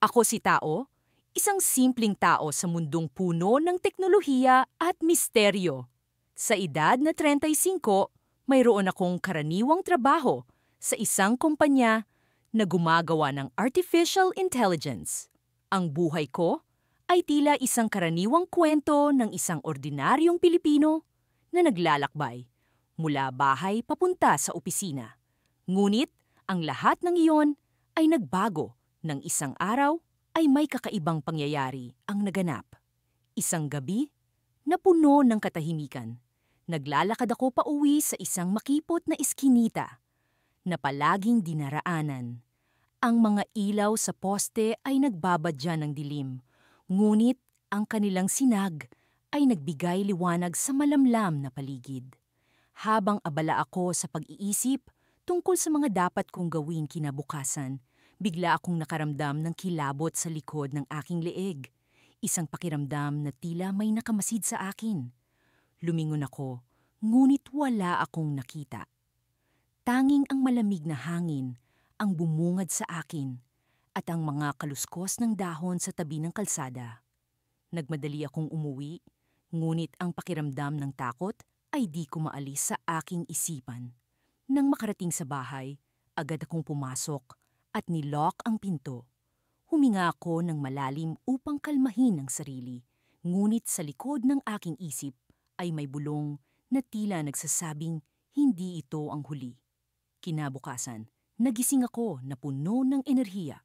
Ako si Tao, isang simpleng tao sa mundong puno ng teknolohiya at misteryo. Sa edad na 35, mayroon akong karaniwang trabaho sa isang kumpanya na gumagawa ng artificial intelligence. Ang buhay ko ay tila isang karaniwang kwento ng isang ordinaryong Pilipino na naglalakbay mula bahay papunta sa opisina. Ngunit ang lahat ng iyon ay nagbago nang isang araw ay may kakaibang pangyayari ang naganap. Isang gabi na puno ng katahimikan. Naglalakad ako pauwi sa isang makipot na iskinita na palaging dinaraanan. Ang mga ilaw sa poste ay nagbabadya ng dilim, ngunit ang kanilang sinag ay nagbigay liwanag sa malamlam na paligid. Habang abala ako sa pag-iisip tungkol sa mga dapat kong gawin kinabukasan, bigla akong nakaramdam ng kilabot sa likod ng aking leeg. Isang pakiramdam na tila may nakamasid sa akin. Lumingon ako, ngunit wala akong nakita. Tanging ang malamig na hangin ang bumungad sa akin at ang mga kaluskos ng dahon sa tabi ng kalsada. Nagmadali akong umuwi, ngunit ang pakiramdam ng takot ay di ko maalis sa aking isipan. Nang makarating sa bahay, agad akong pumasok at nilock ang pinto. Huminga ako ng malalim upang kalmahin ang sarili, ngunit sa likod ng aking isip ay may bulong na tila nagsasabing hindi ito ang huli. Kinabukasan, nagising ako na puno ng enerhiya.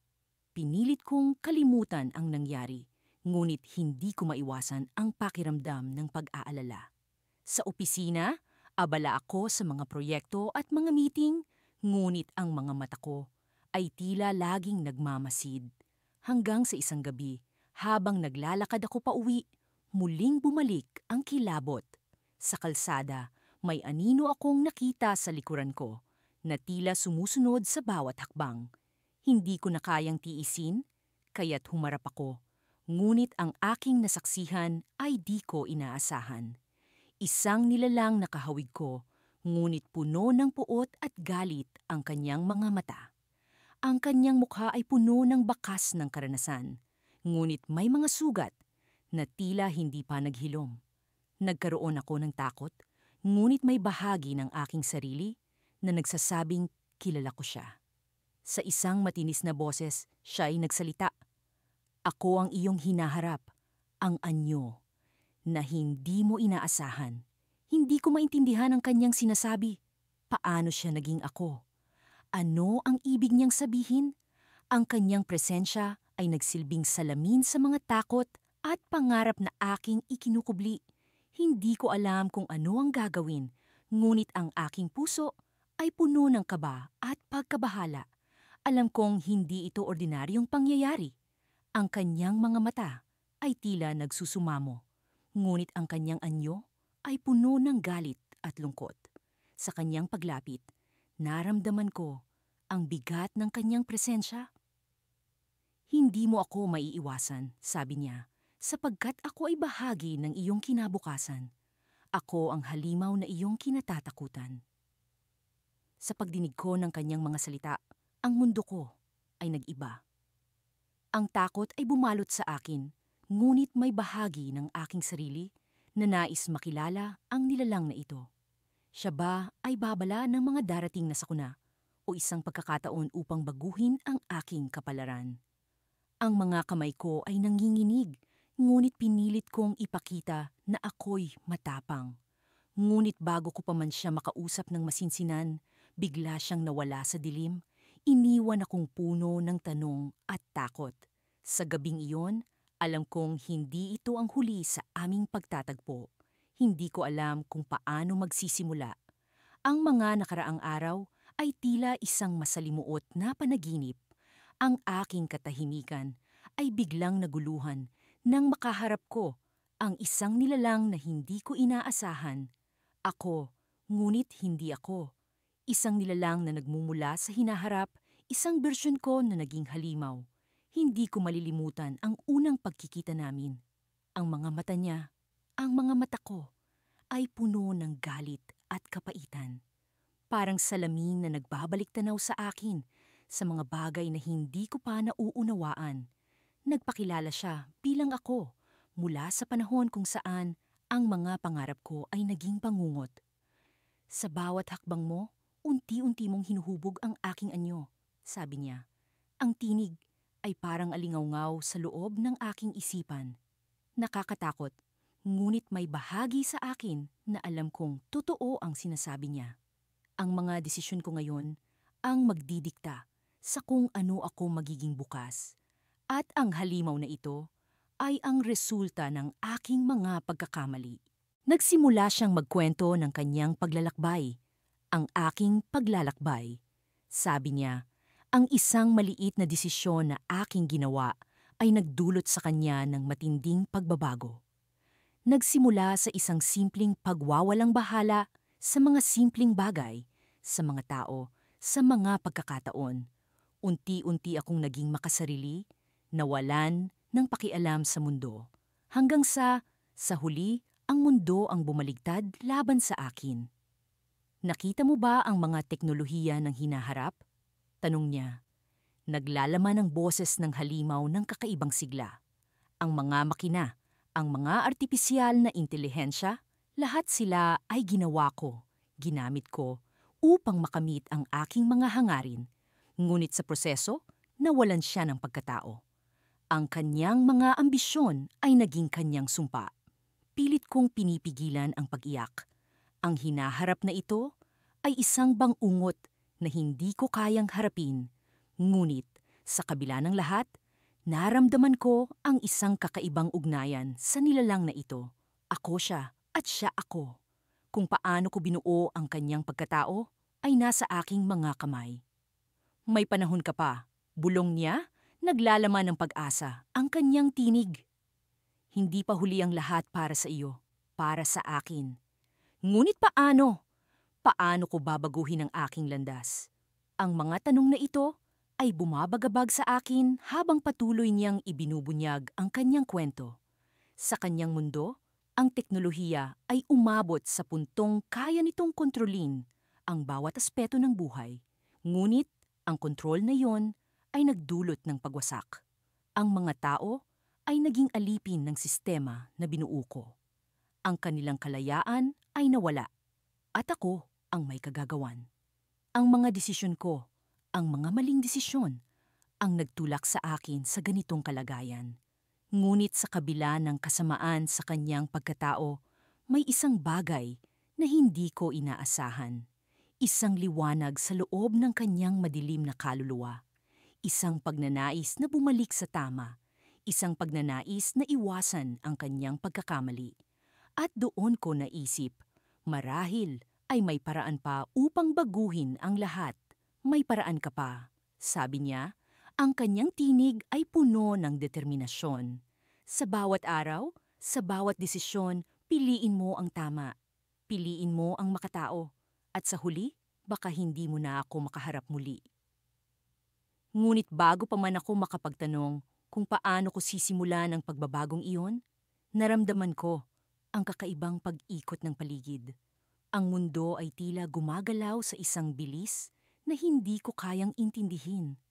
Pinilit kong kalimutan ang nangyari, ngunit hindi ko maiwasan ang pakiramdam ng pag-aalala. Sa opisina, abala ako sa mga proyekto at mga meeting, ngunit ang mga mata ko ay tila laging nagmamasid. Hanggang sa isang gabi, habang naglalakad ako pauwi, muling bumalik ang kilabot. Sa kalsada, may anino akong nakita sa likuran ko na tila sumusunod sa bawat hakbang. Hindi ko na kayang tiisin, kaya't humarap ako. Ngunit ang aking nasaksihan ay di ko inaasahan. Isang nilalang nakahawig ko, ngunit puno ng puot at galit ang kanyang mga mata. Ang kanyang mukha ay puno ng bakas ng karanasan, ngunit may mga sugat na tila hindi pa naghilom. Nagkaroon ako ng takot, ngunit may bahagi ng aking sarili na nagsasabing kilala ko siya. Sa isang matinis na boses, siya ay nagsalita. Ako ang iyong hinaharap, ang anyo, na hindi mo inaasahan. Hindi ko maintindihan ang kanyang sinasabi. Paano siya naging ako? Ano ang ibig niyang sabihin? Ang kanyang presensya ay nagsilbing salamin sa mga takot at pangarap na aking ikinukubli. Hindi ko alam kung ano ang gagawin, ngunit ang aking puso ay puno ng kaba at pagkabahala. Alam kong hindi ito ordinaryong pangyayari. Ang kanyang mga mata ay tila nagsusumamo, ngunit ang kanyang anyo ay puno ng galit at lungkot. Sa kanyang paglapit, naramdaman ko ang bigat ng kanyang presensya. Hindi mo ako maiiwasan, sabi niya, sapagkat ako ay bahagi ng iyong kinabukasan. Ako ang halimaw na iyong kinatatakutan. Sa pagdinig ko ng kanyang mga salita, ang mundo ko ay nag-iba. Ang takot ay bumalot sa akin, ngunit may bahagi ng aking sarili na nais makilala ang nilalang na ito. Siya ba ay babala ng mga darating na sakuna o isang pagkakataon upang baguhin ang aking kapalaran? Ang mga kamay ko ay nanginginig, ngunit pinilit kong ipakita na ako'y matapang. Ngunit bago ko pa man siya makausap ng masinsinan, bigla siyang nawala sa dilim. Iniwan akong puno ng tanong at takot. Sa gabing iyon, alam kong hindi ito ang huli sa aming pagtatagpo. Hindi ko alam kung paano magsisimula. Ang mga nakaraang araw ay tila isang masalimuot na panaginip. Ang aking katahimikan ay biglang naguluhan nang makaharap ko ang isang nilalang na hindi ko inaasahan. Ako, ngunit hindi ako. Isang nilalang na nagmumula sa hinaharap, isang bersyon ko na naging halimaw. Hindi ko malilimutan ang unang pagkikita namin. Ang mga mata niya, ang mga mata ko, ay puno ng galit at kapaitan. Parang salamin na nagbabalik tanaw sa akin sa mga bagay na hindi ko pa nauunawaan. Nagpakilala siya bilang ako mula sa panahon kung saan ang mga pangarap ko ay naging pangungot. Sa bawat hakbang mo, unti-unti mong hinuhubog ang aking anyo, sabi niya. Ang tinig ay parang alingawngaw sa loob ng aking isipan. Nakakatakot, ngunit may bahagi sa akin na alam kong totoo ang sinasabi niya. Ang mga desisyon ko ngayon ang magdidikta sa kung ano ako magiging bukas. At ang halimaw na ito ay ang resulta ng aking mga pagkakamali. Nagsimula siyang magkwento ng kanyang paglalakbay, ang aking paglalakbay. Sabi niya, ang isang maliit na desisyon na aking ginawa ay nagdulot sa kanya ng matinding pagbabago. Nagsimula sa isang simpleng pagwawalang bahala sa mga simpleng bagay, sa mga tao, sa mga pagkakataon. Unti-unti akong naging makasarili, nawalan ng pakialam sa mundo. Hanggang sa huli, ang mundo ang bumaligtad laban sa akin. Nakita mo ba ang mga teknolohiya ng hinaharap? Tanong niya. Naglalaman ng boses ng halimaw ng kakaibang sigla. Ang mga makina, ang mga artipisyal na intelihensya, lahat sila ay ginawa ko, ginamit ko, upang makamit ang aking mga hangarin. Ngunit sa proseso, nawalan siya ng pagkatao. Ang kanyang mga ambisyon ay naging kanyang sumpa. Pilit kong pinipigilan ang pag-iyak. Ang hinaharap na ito ay isang bangungot na hindi ko kayang harapin. Ngunit, sa kabila ng lahat, naramdaman ko ang isang kakaibang ugnayan sa nilalang na ito. Ako siya at siya ako. Kung paano ko binuo ang kanyang pagkatao ay nasa aking mga kamay. May panahon ka pa, bulong niya, naglalaman ng pag-asa ang kanyang tinig. Hindi pa huli ang lahat para sa iyo, para sa akin. Ngunit paano? Paano ko babaguhin ang aking landas? Ang mga tanong na ito ay bumabagabag sa akin habang patuloy niyang ibinubunyag ang kanyang kwento. Sa kanyang mundo, ang teknolohiya ay umabot sa puntong kaya nitong kontrolin ang bawat aspeto ng buhay. Ngunit ang kontrol na iyon ay nagdulot ng pagwasak. Ang mga tao ay naging alipin ng sistema na binuo ko. Ang kanilang kalayaan ay nawala at ako ang may kagagawan. Ang mga desisyon ko, ang mga maling desisyon, ang nagtulak sa akin sa ganitong kalagayan. Ngunit sa kabila ng kasamaan sa kanyang pagkatao, may isang bagay na hindi ko inaasahan. Isang liwanag sa loob ng kanyang madilim na kaluluwa. Isang pagnanais na bumalik sa tama. Isang pagnanais na iwasan ang kanyang pagkakamali. At doon ko naisip, marahil ay may paraan pa upang baguhin ang lahat. May paraan ka pa, sabi niya. Ang kanyang tinig ay puno ng determinasyon. Sa bawat araw, sa bawat desisyon, piliin mo ang tama. Piliin mo ang makatao. At sa huli, baka hindi mo na ako makaharap muli. Ngunit bago pa man ako makapagtanong kung paano ko sisimulan ang pagbabagong iyon, naramdaman ko ang kakaibang pag-ikot ng paligid. Ang mundo ay tila gumagalaw sa isang bilis na hindi ko kayang intindihin.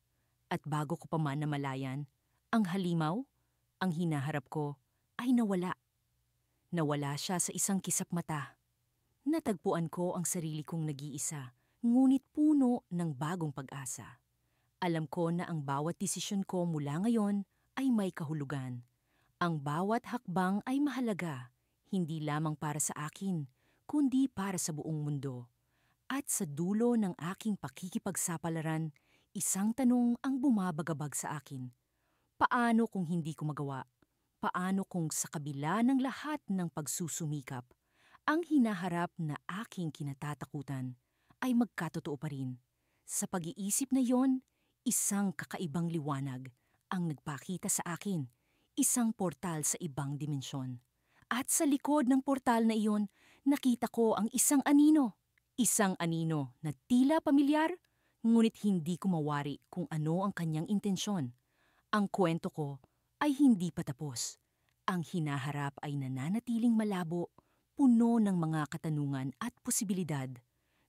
At bago ko pa man namalayan, ang halimaw, ang hinaharap ko, ay nawala. Nawala siya sa isang kisap mata. Natagpuan ko ang sarili kong nag-iisa, ngunit puno ng bagong pag-asa. Alam ko na ang bawat desisyon ko mula ngayon ay may kahulugan. Ang bawat hakbang ay mahalaga, hindi lamang para sa akin, kundi para sa buong mundo. At sa dulo ng aking pakikipagsapalaran, isang tanong ang bumabagabag sa akin. Paano kung hindi ko magawa? Paano kung sa kabila ng lahat ng pagsusumikap, ang hinaharap na aking kinatatakutan ay magkatotoo pa rin? Sa pag-iisip na yon, isang kakaibang liwanag ang nagpakita sa akin, isang portal sa ibang dimensyon. At sa likod ng portal na iyon, nakita ko ang isang anino. Isang anino na tila pamilyar, ngunit hindi ko mawari kung ano ang kanyang intensyon. Ang kwento ko ay hindi pa tapos. Ang hinaharap ay nananatiling malabo, puno ng mga katanungan at posibilidad.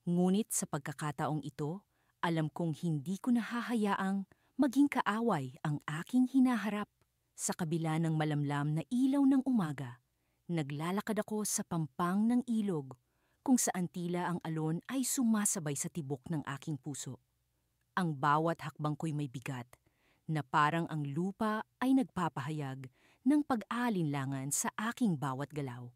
Ngunit sa pagkakataong ito, alam kong hindi ko nahahayaang maging kaaway ang aking hinaharap. Sa kabila ng malamlam na ilaw ng umaga, naglalakad ako sa pampang ng ilog kung saan tila ang alon ay sumasabay sa tibok ng aking puso. Ang bawat hakbang ko'y may bigat, na parang ang lupa ay nagpapahayag ng pag-aalinlangan sa aking bawat galaw.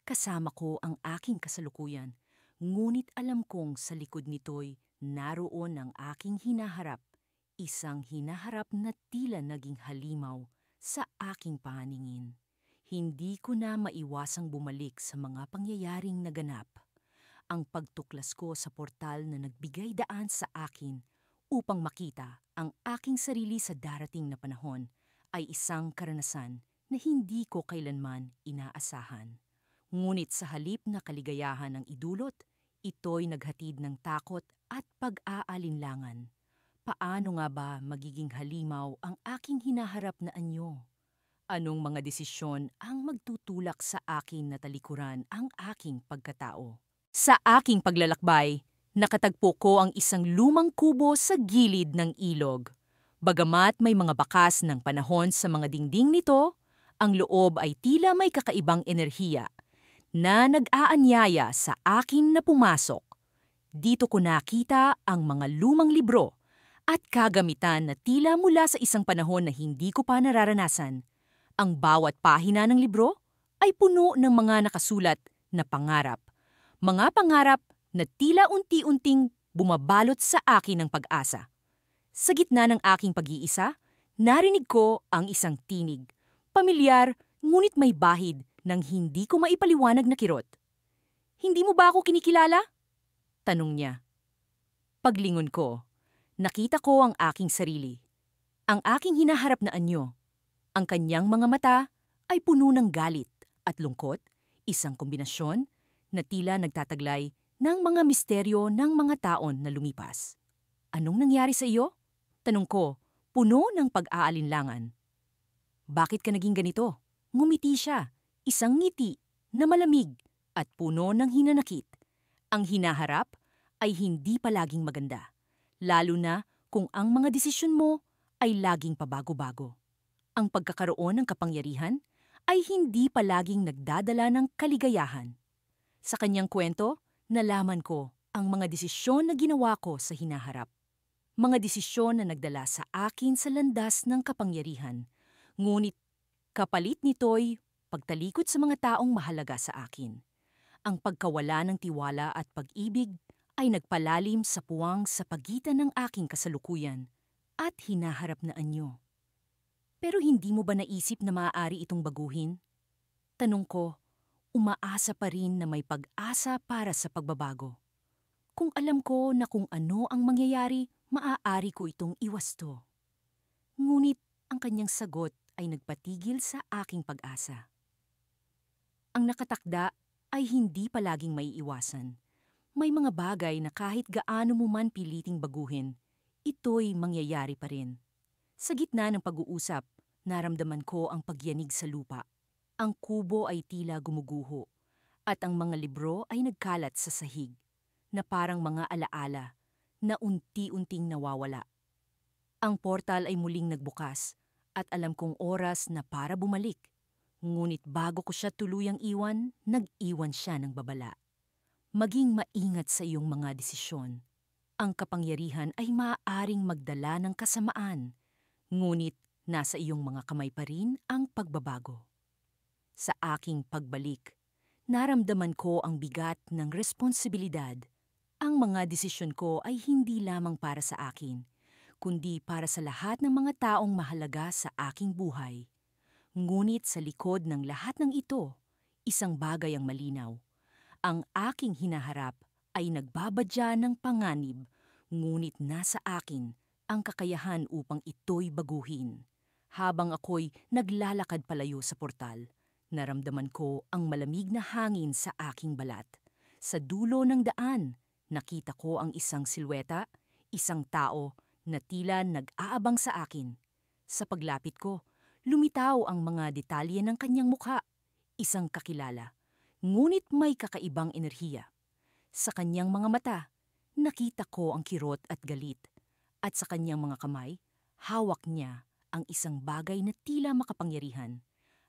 Kasama ko ang aking kasalukuyan, ngunit alam kong sa likod nito'y naroon ang aking hinaharap, isang hinaharap na tila naging halimaw sa aking paningin. Hindi ko na maiwasang bumalik sa mga pangyayaring naganap. Ang pagtuklas ko sa portal na nagbigay daan sa akin upang makita ang aking sarili sa darating na panahon ay isang karanasan na hindi ko kailanman inaasahan. Ngunit sa halip na kaligayahan ang idulot, ito'y naghatid ng takot at pag-aalinlangan. Paano nga ba magiging halimaw ang aking hinaharap na anyo? Anong mga desisyon ang magtutulak sa akin na talikuran ang aking pagkatao? Sa aking paglalakbay, nakatagpo ko ang isang lumang kubo sa gilid ng ilog. Bagamat may mga bakas ng panahon sa mga dingding nito, ang loob ay tila may kakaibang enerhiya na nag-aanyaya sa akin na pumasok. Dito ko nakita ang mga lumang libro at kagamitan na tila mula sa isang panahon na hindi ko pa nararanasan. Ang bawat pahina ng libro ay puno ng mga nakasulat na pangarap. Mga pangarap na tila unti-unting bumabalot sa akin ng pag-asa. Sa gitna ng aking pag-iisa, narinig ko ang isang tinig. Pamilyar, ngunit may bahid ng hindi ko maipaliwanag na kirot. "Hindi mo ba ako kinikilala?" tanong niya. Paglingon ko, nakita ko ang aking sarili. Ang aking hinaharap na anyo. Ang kanyang mga mata ay puno ng galit at lungkot, isang kombinasyon na tila nagtataglay ng mga misteryo ng mga taon na lumipas. "Anong nangyari sa iyo?" tanong ko, puno ng pag-aalinlangan. "Bakit ka naging ganito?" Ngumiti siya, isang ngiti na malamig at puno ng hinanakit. Ang hinaharap ay hindi palaging maganda, lalo na kung ang mga desisyon mo ay laging pabago-bago. Ang pagkakaroon ng kapangyarihan ay hindi palaging nagdadala ng kaligayahan. Sa kanyang kwento, nalaman ko ang mga desisyon na ginawa ko sa hinaharap. Mga desisyon na nagdala sa akin sa landas ng kapangyarihan. Ngunit kapalit nito'y pagtalikod sa mga taong mahalaga sa akin. Ang pagkawala ng tiwala at pag-ibig ay nagpalalim sa puwang sa pagitan ng aking kasalukuyan at hinaharap na anyo. "Pero hindi mo ba naisip na maaari itong baguhin?" tanong ko, umaasa pa rin na may pag-asa para sa pagbabago. Kung alam ko na kung ano ang mangyayari, maaari ko itong iwasto. Ngunit ang kanyang sagot ay nagpatigil sa aking pag-asa. Ang nakatakda ay hindi palaging maiiwasan. May mga bagay na kahit gaano mo man piliting baguhin, ito'y mangyayari pa rin. Sa gitna ng pag-uusap, naramdaman ko ang pagyanig sa lupa. Ang kubo ay tila gumuguho, at ang mga libro ay nagkalat sa sahig, na parang mga alaala na unti-unting nawawala. Ang portal ay muling nagbukas, at alam kong oras na para bumalik. Ngunit bago ko siya tuluyang iwan, nag-iwan siya ng babala. "Maging maingat sa iyong mga desisyon. Ang kapangyarihan ay maaaring magdala ng kasamaan, ngunit nasa iyong mga kamay pa rin ang pagbabago." Sa aking pagbalik, naramdaman ko ang bigat ng responsibilidad. Ang mga desisyon ko ay hindi lamang para sa akin, kundi para sa lahat ng mga taong mahalaga sa aking buhay. Ngunit sa likod ng lahat ng ito, isang bagay ang malinaw. Ang aking hinaharap ay nagbabadya ng panganib, ngunit nasa akin ang kakayahan upang ito'y baguhin. Habang ako'y naglalakad palayo sa portal, naramdaman ko ang malamig na hangin sa aking balat. Sa dulo ng daan, nakita ko ang isang silweta, isang tao na tila nag-aabang sa akin. Sa paglapit ko, lumitaw ang mga detalye ng kanyang mukha, isang kakilala, ngunit may kakaibang enerhiya. Sa kanyang mga mata, nakita ko ang kirot at galit, at sa kanyang mga kamay, hawak niya ang isang bagay na tila makapangyarihan.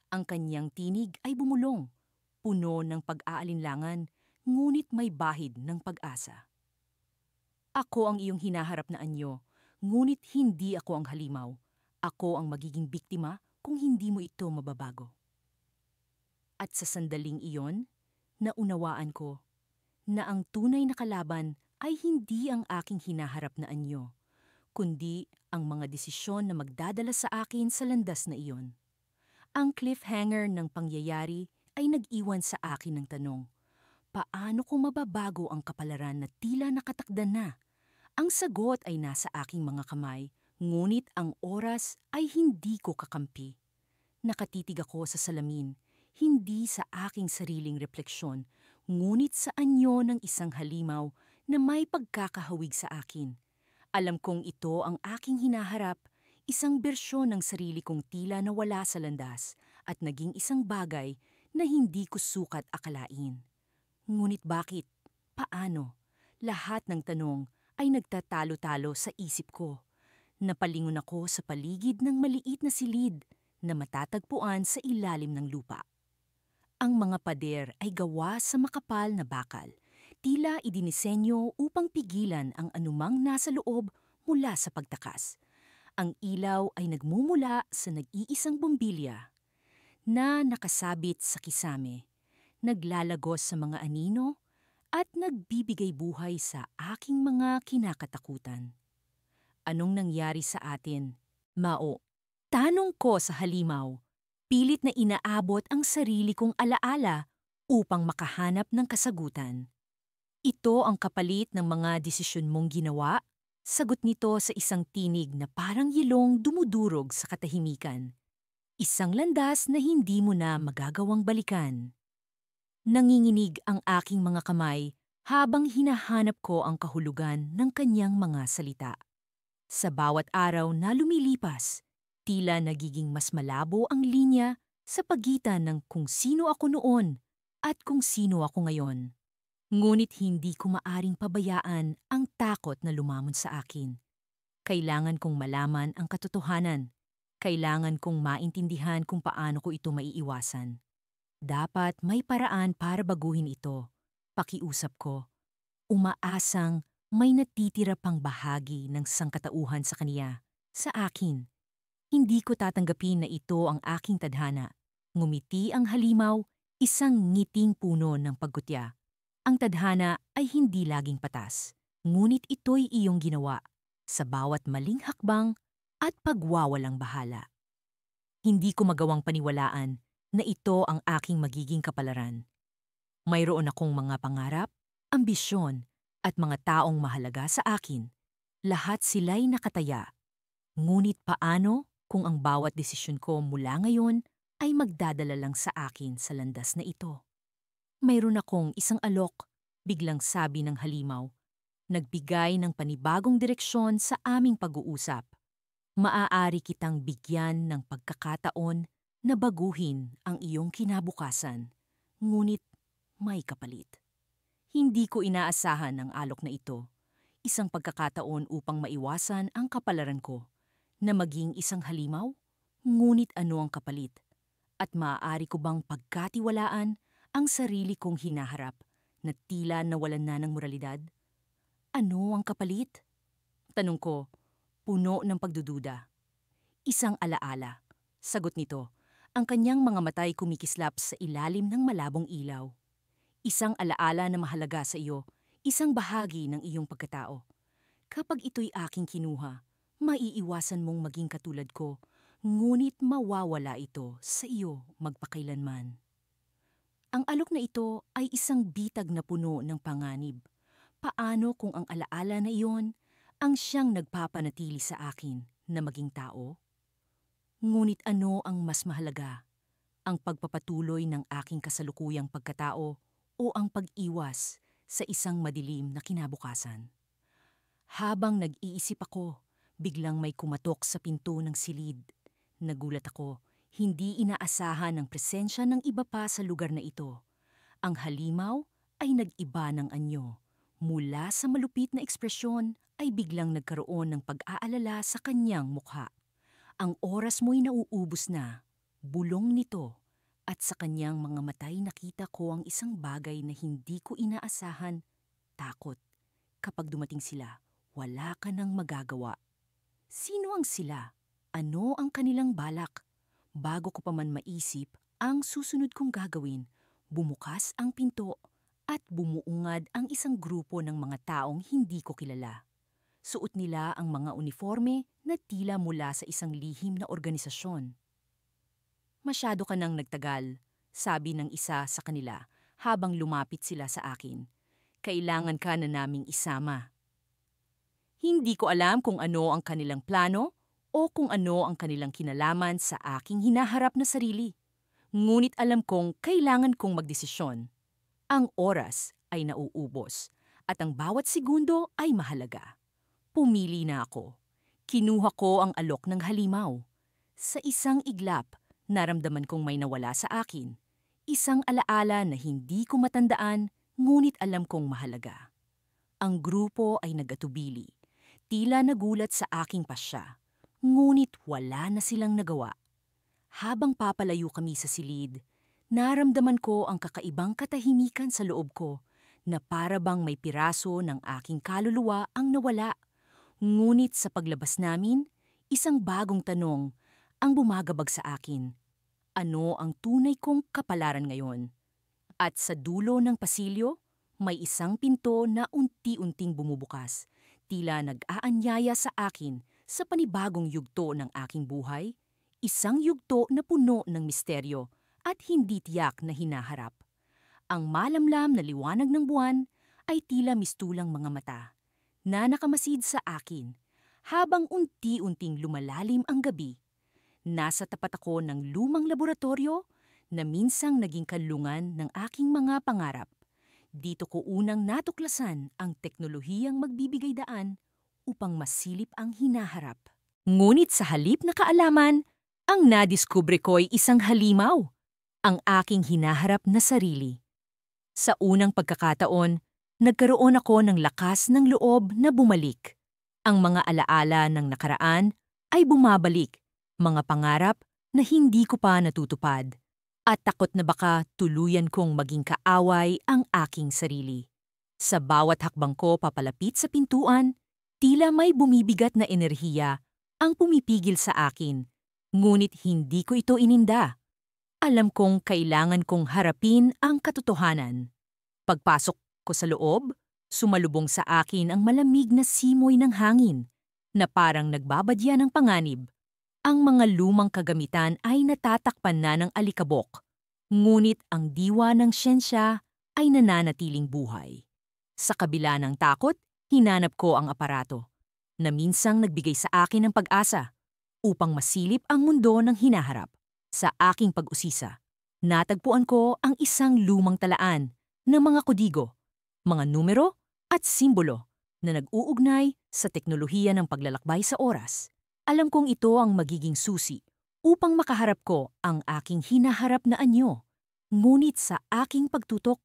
Ang kanyang tinig ay bumulong, puno ng pag-aalinlangan, ngunit may bahid ng pag-asa. Ako ang iyong hinaharap na anyo, ngunit hindi ako ang halimaw. Ako ang magiging biktima kung hindi mo ito mababago. At sa sandaling iyon, naunawaan ko na ang tunay na kalaban ay hindi ang aking hinaharap na anyo, kundi ang mga desisyon na magdadala sa akin sa landas na iyon. Ang cliffhanger ng pangyayari ay nag-iwan sa akin ng tanong, paano ko mababago ang kapalaran na tila nakatakda na? Ang sagot ay nasa aking mga kamay, ngunit ang oras ay hindi ko kakampi. Nakatitig ako sa salamin, hindi sa aking sariling refleksyon, ngunit sa anyo ng isang halimaw na may pagkakahawig sa akin. Alam kong ito ang aking hinaharap, isang bersyon ng sarili kong tila nawala sa landas at naging isang bagay na hindi ko sukat akalain. Ngunit bakit? Paano? Lahat ng tanong ay nagtatalo-talo sa isip ko. Napalingon ako sa paligid ng maliit na silid na matatagpuan sa ilalim ng lupa. Ang mga pader ay gawa sa makapal na bakal, tila idinisenyo upang pigilan ang anumang nasa loob mula sa pagtakas. Ang ilaw ay nagmumula sa nag-iisang bombilya na nakasabit sa kisame, naglalagos sa mga anino at nagbibigay buhay sa aking mga kinakatakutan. Anong nangyari sa atin? Mao, tanong ko sa halimaw. Pilit na inaabot ang sarili kong alaala upang makahanap ng kasagutan. Ito ang kapalit ng mga desisyon mong ginawa? Sagot nito sa isang tinig na parang yelong dumudurog sa katahimikan. Isang landas na hindi mo na magagawang balikan. Nanginginig ang aking mga kamay habang hinahanap ko ang kahulugan ng kanyang mga salita. Sa bawat araw na lumilipas, tila nagiging mas malabo ang linya sa pagitan ng kung sino ako noon at kung sino ako ngayon. Ngunit hindi ko maaring pabayaan ang takot na lumamon sa akin. Kailangan kong malaman ang katotohanan. Kailangan kong maintindihan kung paano ko ito maiiwasan. Dapat may paraan para baguhin ito. Pakiusap ko. Umaasang may natitira pang bahagi ng sangkatauhan sa kaniya, sa akin. Hindi ko tatanggapin na ito ang aking tadhana. Ngumiti ang halimaw, isang ngiting puno ng paggutya. Ang tadhana ay hindi laging patas, ngunit ito'y iyong ginawa sa bawat maling hakbang at pagwawalang bahala. Hindi ko magawang paniwalaan na ito ang aking magiging kapalaran. Mayroon akong mga pangarap, ambisyon, at mga taong mahalaga sa akin. Lahat sila'y nakataya. Ngunit paano kung ang bawat desisyon ko mula ngayon ay magdadala lang sa akin sa landas na ito? Mayroon akong isang alok, biglang sabi ng halimaw. Nagbigay ng panibagong direksyon sa aming pag-uusap. Maaari kitang bigyan ng pagkakataon na baguhin ang iyong kinabukasan. Ngunit may kapalit. Hindi ko inaasahan ang alok na ito. Isang pagkakataon upang maiwasan ang kapalaran ko. Na maging isang halimaw? Ngunit ano ang kapalit? At maaari ko bang pagkatiwalaan ang sarili kong hinaharap na tila nawalan na ng moralidad? Ano ang kapalit? Tanong ko, puno ng pagdududa. Isang alaala. Sagot nito, ang kanyang mga matay kumikislap sa ilalim ng malabong ilaw. Isang alaala na mahalaga sa iyo, isang bahagi ng iyong pagkatao. Kapag ito'y aking kinuha, maiiwasan mong maging katulad ko, ngunit mawawala ito sa iyo magpakailanman. Ang alok na ito ay isang bitag na puno ng panganib. Paano kung ang alaala na iyon ang siyang nagpapanatili sa akin na maging tao? Ngunit ano ang mas mahalaga? Ang pagpapatuloy ng aking kasalukuyang pagkatao o ang pag-iwas sa isang madilim na kinabukasan? Habang nag-iisip ako, biglang may kumatok sa pinto ng silid. Nagulat ako, hindi inaasahan ang presensya ng iba pa sa lugar na ito. Ang halimaw ay nag-iba ng anyo. Mula sa malupit na ekspresyon ay biglang nagkaroon ng pag-aalala sa kanyang mukha. Ang oras mo'y nauubos na, bulong nito, at sa kanyang mga matay nakita ko ang isang bagay na hindi ko inaasahan, takot. Kapag dumating sila, wala ka nang magagawa. Sino ang sila? Ano ang kanilang balak? Bago ko pa man maisip ang susunod kong gagawin, bumukas ang pinto at bumuungad ang isang grupo ng mga taong hindi ko kilala. Suot nila ang mga uniforme na tila mula sa isang lihim na organisasyon. Masyado ka nang nagtagal, sabi ng isa sa kanila habang lumapit sila sa akin. Kailangan ka na naming isama. Hindi ko alam kung ano ang kanilang plano o kung ano ang kanilang kinalaman sa aking hinaharap na sarili. Ngunit alam kong kailangan kong magdesisyon. Ang oras ay nauubos at ang bawat segundo ay mahalaga. Pumili na ako. Kinuha ko ang alok ng halimaw. Sa isang iglap, naramdaman kong may nawala sa akin. Isang alaala na hindi ko matandaan, ngunit alam kong mahalaga. Ang grupo ay nagatubili. Tila nagulat sa aking pasya. Ngunit wala na silang nagawa. Habang papalayo kami sa silid, naramdaman ko ang kakaibang katahimikan sa loob ko na para bang may piraso ng aking kaluluwa ang nawala. Ngunit sa paglabas namin, isang bagong tanong ang bumagabag sa akin. Ano ang tunay kong kapalaran ngayon? At sa dulo ng pasilyo, may isang pinto na unti-unting bumubukas. Tila nag-aanyaya sa akin sa panibagong yugto ng aking buhay. Isang yugto na puno ng misteryo at hindi tiyak na hinaharap. Ang malamlam na liwanag ng buwan ay tila mistulang mga mata na nakamasid sa akin habang unti-unting lumalalim ang gabi. Nasa tapat ako ng lumang laboratorio na minsang naging kanlungan ng aking mga pangarap. Dito ko unang natuklasan ang teknolohiyang magbibigay daan upang masilip ang hinaharap. Ngunit sa halip na kaalaman, ang nadiskubre ko'y isang halimaw, ang aking hinaharap na sarili. Sa unang pagkakataon, nagkaroon ako ng lakas ng loob na bumalik. Ang mga alaala ng nakaraan ay bumabalik, mga pangarap na hindi ko pa natutupad. At takot na baka tuluyan kong maging kaaway ang aking sarili. Sa bawat hakbang ko papalapit sa pintuan, tila may bumibigat na enerhiya ang pumipigil sa akin. Ngunit hindi ko ito ininda. Alam kong kailangan kong harapin ang katotohanan. Pagpasok ko sa loob, sumalubong sa akin ang malamig na simoy ng hangin na parang nagbabadya ng panganib. Ang mga lumang kagamitan ay natatakpan na ng alikabok, ngunit ang diwa ng siyensya ay nananatiling buhay. Sa kabila ng takot, hinanap ko ang aparato na minsang nagbigay sa akin ng pag-asa upang masilip ang mundo ng hinaharap. Sa aking pag-usisa, natagpuan ko ang isang lumang talaan ng mga kodigo, mga numero at simbolo na nag-uugnay sa teknolohiya ng paglalakbay sa oras. Alam kong ito ang magiging susi upang makaharap ko ang aking hinaharap na anyo. Ngunit sa aking pagtutok,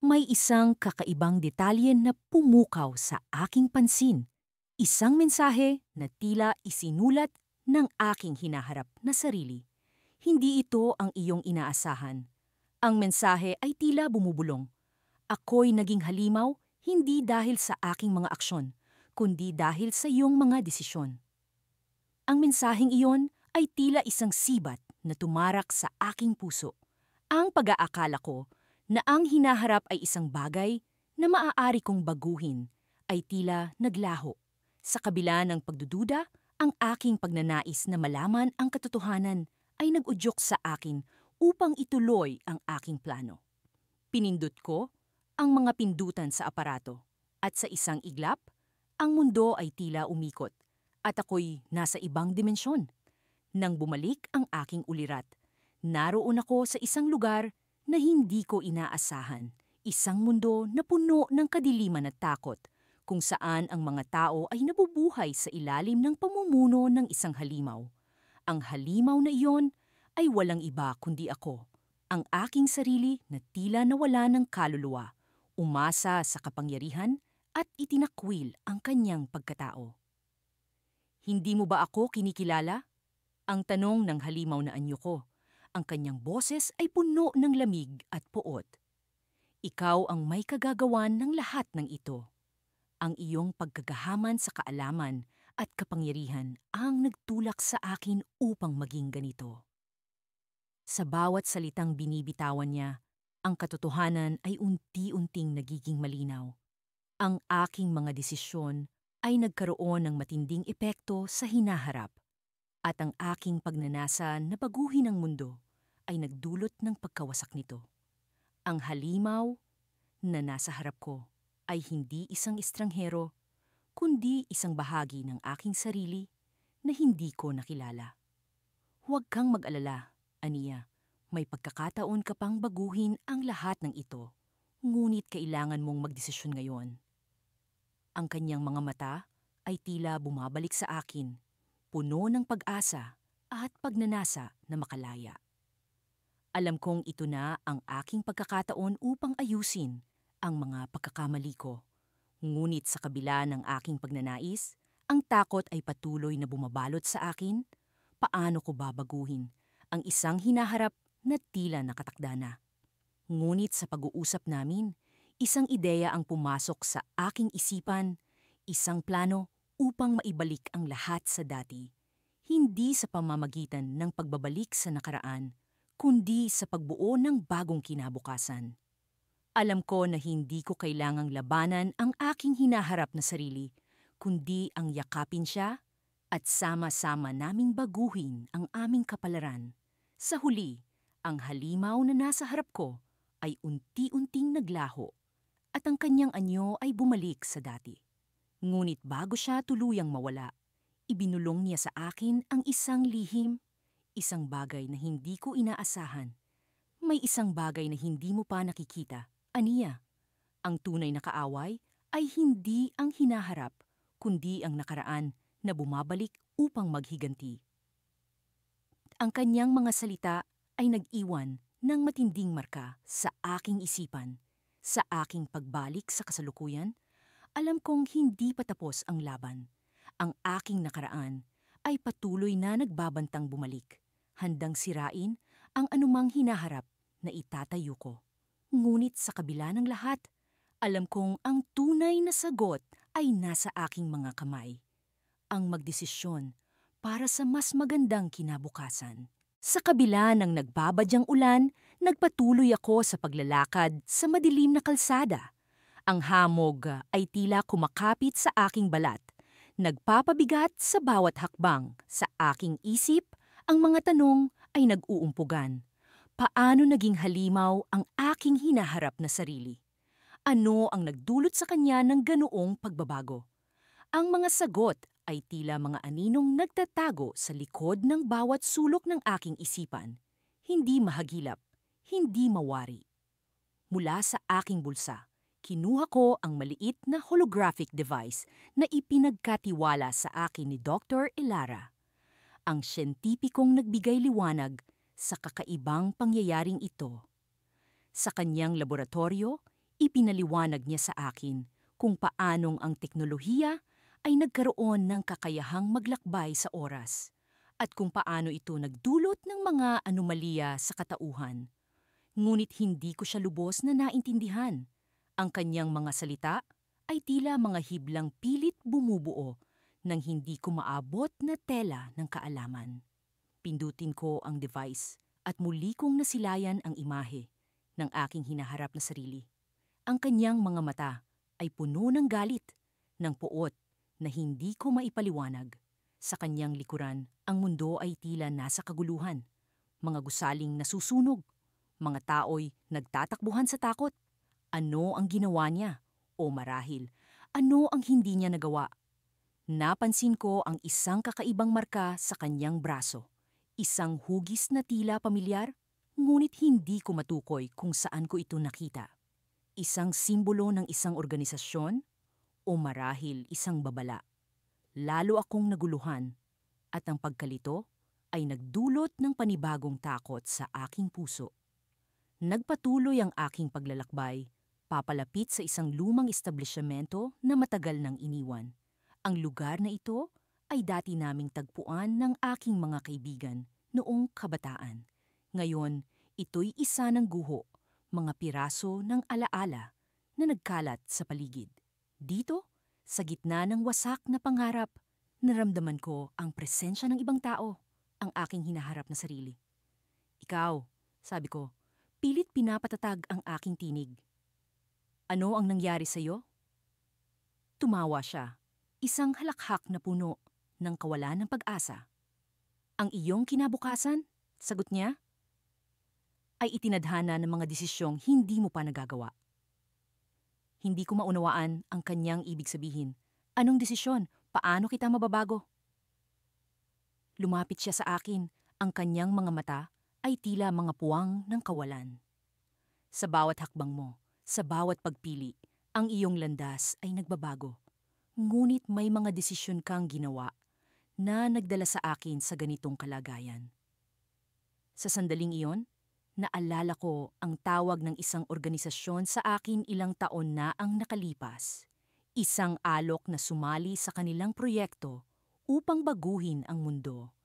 may isang kakaibang detalye na pumukaw sa aking pansin. Isang mensahe na tila isinulat ng aking hinaharap na sarili. Hindi ito ang iyong inaasahan. Ang mensahe ay tila bumubulong. Ako'y naging halimaw hindi dahil sa aking mga aksyon, kundi dahil sa iyong mga desisyon. Ang mensaheng iyon ay tila isang sibat na tumarak sa aking puso. Ang pag-aakala ko na ang hinaharap ay isang bagay na maaari kong baguhin ay tila naglaho. Sa kabila ng pagdududa, ang aking pagnanais na malaman ang katotohanan ay nag-udyok sa akin upang ituloy ang aking plano. Pinindot ko ang mga pindutan sa aparato at sa isang iglap, ang mundo ay tila umikot at ako'y nasa ibang dimensyon. Nang bumalik ang aking ulirat, naroon ako sa isang lugar na hindi ko inaasahan. Isang mundo na puno ng kadiliman at takot, kung saan ang mga tao ay nabubuhay sa ilalim ng pamumuno ng isang halimaw. Ang halimaw na iyon ay walang iba kundi ako, ang aking sarili na tila nawala ng kaluluwa, umasa sa kapangyarihan at itinakwil ang kanyang pagkatao. Hindi mo ba ako kinikilala? Ang tanong ng halimaw na anyo ko. Ang kanyang boses ay puno ng lamig at puot. Ikaw ang may kagagawan ng lahat ng ito. Ang iyong pagkagahaman sa kaalaman at kapangyarihan ang nagtulak sa akin upang maging ganito. Sa bawat salitang binibitawan niya, ang katotohanan ay unti-unting nagiging malinaw. Ang aking mga desisyon ay nagkaroon ng matinding epekto sa hinaharap at ang aking pagnanasa na baguhin ang mundo ay nagdulot ng pagkawasak nito. Ang halimaw na nasa harap ko ay hindi isang estranghero, kundi isang bahagi ng aking sarili na hindi ko nakilala. Huwag kang mag-alala, Aniya. May pagkakataon ka pang baguhin ang lahat ng ito, ngunit kailangan mong magdesisyon ngayon. Ang kanyang mga mata ay tila bumabalik sa akin, puno ng pag-asa at pagnanasa na makalaya. Alam kong ito na ang aking pagkakataon upang ayusin ang mga pagkakamali ko. Ngunit sa kabila ng aking pagnanais, ang takot ay patuloy na bumabalot sa akin. Paano ko babaguhin ang isang hinaharap na tila nakatakda na? Ngunit sa pag-uusap namin, isang ideya ang pumasok sa aking isipan, isang plano upang maibalik ang lahat sa dati. Hindi sa pamamagitan ng pagbabalik sa nakaraan, kundi sa pagbuo ng bagong kinabukasan. Alam ko na hindi ko kailangang labanan ang aking hinaharap na sarili, kundi ang yakapin siya at sama-sama naming baguhin ang aming kapalaran. Sa huli, ang halimaw na nasa harap ko ay unti-unting naglaho at ang kanyang anyo ay bumalik sa dati. Ngunit bago siya tuluyang mawala, ibinulong niya sa akin ang isang lihim, isang bagay na hindi ko inaasahan. May isang bagay na hindi mo pa nakikita, Aniya. Ang tunay na kaaway ay hindi ang hinaharap, kundi ang nakaraan na bumabalik upang maghiganti. Ang kanyang mga salita ay nag-iwan ng matinding marka sa aking isipan. Sa aking pagbalik sa kasalukuyan, alam kong hindi pa tapos ang laban. Ang aking nakaraan ay patuloy na nagbabantang bumalik, handang sirain ang anumang hinaharap na itatayo ko. Ngunit sa kabila ng lahat, alam kong ang tunay na sagot ay nasa aking mga kamay. Ang magdesisyon para sa mas magandang kinabukasan. Sa kabila ng nagbabadyang ulan, nagpatuloy ako sa paglalakad sa madilim na kalsada. Ang hamog ay tila kumakapit sa aking balat, nagpapabigat sa bawat hakbang. Sa aking isip, ang mga tanong ay nag-uumpugan. Paano naging halimaw ang aking hinaharap na sarili? Ano ang nagdulot sa kanya ng ganoong pagbabago? Ang mga sagot ay tila mga aninong nagtatago sa likod ng bawat sulok ng aking isipan. Hindi mahagilap, hindi mawari. Mula sa aking bulsa, kinuha ko ang maliit na holographic device na ipinagkatiwala sa akin ni Dr. Elara. Ang siyentipikong nagbigay liwanag sa kakaibang pangyayaring ito. Sa kanyang laboratorio, ipinaliwanag niya sa akin kung paanong ang teknolohiya ay nagkaroon ng kakayahang maglakbay sa oras at kung paano ito nagdulot ng mga anomalya sa katauhan. Ngunit hindi ko siya lubos na naintindihan. Ang kanyang mga salita ay tila mga hiblang pilit bumubuo ng hindi ko maabot na tela ng kaalaman. Pindutin ko ang device at muli kong nasilayan ang imahe ng aking hinaharap na sarili. Ang kanyang mga mata ay puno ng galit, ng puot na hindi ko maipaliwanag. Sa kanyang likuran, ang mundo ay tila nasa kaguluhan. Mga gusaling nasusunog, mga tao'y nagtatakbuhan sa takot. Ano ang ginawa niya? O marahil, ano ang hindi niya nagawa? Napansin ko ang isang kakaibang marka sa kanyang braso. Isang hugis na tila pamilyar, ngunit hindi ko matukoy kung saan ko ito nakita. Isang simbolo ng isang organisasyon o marahil isang babala. Lalo akong naguluhan at ang pagkalito ay nagdulot ng panibagong takot sa aking puso. Nagpatuloy ang aking paglalakbay, papalapit sa isang lumang establishmento na matagal nang iniwan. Ang lugar na ito ay dati naming tagpuan ng aking mga kaibigan noong kabataan. Ngayon, ito'y isa ng guho, mga piraso ng alaala na nagkalat sa paligid. Dito, sa gitna ng wasak na pangarap, naramdaman ko ang presensya ng ibang tao, ang aking hinaharap na sarili. Ikaw, sabi ko, pilit pinapatatag ang aking tinig. Ano ang nangyari sa'yo? Tumawa siya, isang halakhak na puno ng kawalan ng pag-asa. Ang iyong kinabukasan, sagot niya, ay itinadhana ng mga desisyong hindi mo pa nagagawa. Hindi ko maunawaan ang kanyang ibig sabihin. Anong desisyon? Paano kita mababago? Lumapit siya sa akin. Ang kanyang mga mata ay tila mga puwang ng kawalan. Sa bawat hakbang mo, sa bawat pagpili, ang iyong landas ay nagbabago. Ngunit may mga desisyon kang ginawa na nagdala sa akin sa ganitong kalagayan. Sa sandaling iyon, naalala ko ang tawag ng isang organisasyon sa akin ilang taon na ang nakalipas. Isang alok na sumali sa kanilang proyekto upang baguhin ang mundo.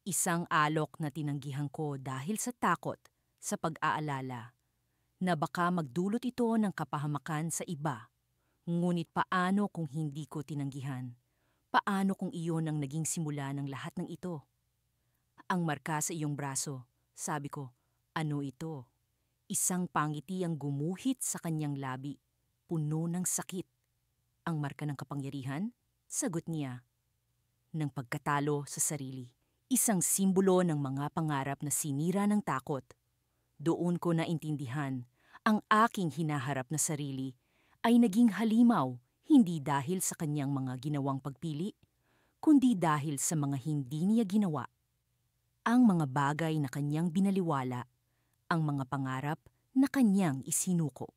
Isang alok na tinanggihan ko dahil sa takot sa pag-aalala na baka magdulot ito ng kapahamakan sa iba. Ngunit paano kung hindi ko tinanggihan? Paano kung iyon ang naging simula ng lahat ng ito? Ang marka sa iyong braso, sabi ko, ano ito? Isang pangiti ang gumuhit sa kanyang labi, puno ng sakit. Ang marka ng kapangyarihan? Sagot niya. Ng pagkatalo sa sarili. Isang simbolo ng mga pangarap na sinira ng takot. Doon ko naintindihan, ang aking hinaharap na sarili ay naging halimaw hindi dahil sa kanyang mga ginawang pagpili, kundi dahil sa mga hindi niya ginawa. Ang mga bagay na kanyang binaliwala, ang mga pangarap na kanyang isinuko.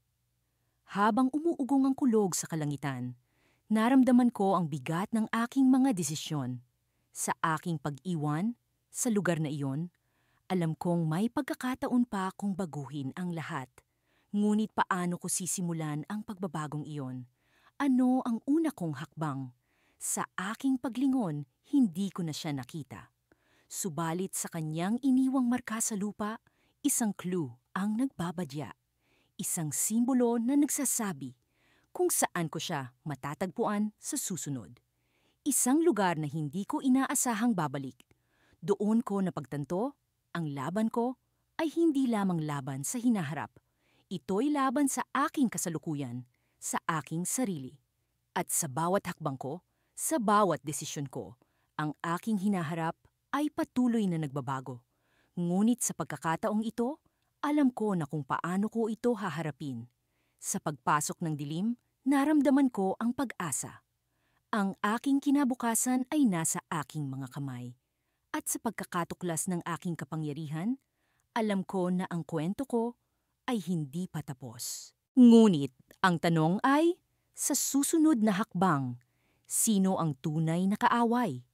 Habang umuugong ang kulog sa kalangitan, naramdaman ko ang bigat ng aking mga desisyon. Sa aking pag-iwan, sa lugar na iyon, alam kong may pagkakataon pa akong baguhin ang lahat. Ngunit paano ko sisimulan ang pagbabagong iyon? Ano ang una kong hakbang? Sa aking paglingon, hindi ko na siya nakita. Subalit sa kanyang iniwang marka sa lupa, isang clue ang nagbabadya. Isang simbolo na nagsasabi kung saan ko siya matatagpuan sa susunod. Isang lugar na hindi ko inaasahang babalik. Doon ko napagtanto, ang laban ko ay hindi lamang laban sa hinaharap. Ito'y laban sa aking kasalukuyan, sa aking sarili. At sa bawat hakbang ko, sa bawat desisyon ko, ang aking hinaharap ay patuloy na nagbabago. Ngunit sa pagkakataong ito, alam ko na kung paano ko ito haharapin. Sa pagpasok ng dilim, naramdaman ko ang pag-asa. Ang aking kinabukasan ay nasa aking mga kamay. At sa pagkakatuklas ng aking kapangyarihan, alam ko na ang kwento ko ay hindi pa tapos. Ngunit ang tanong ay, sa susunod na hakbang, sino ang tunay na kaaway?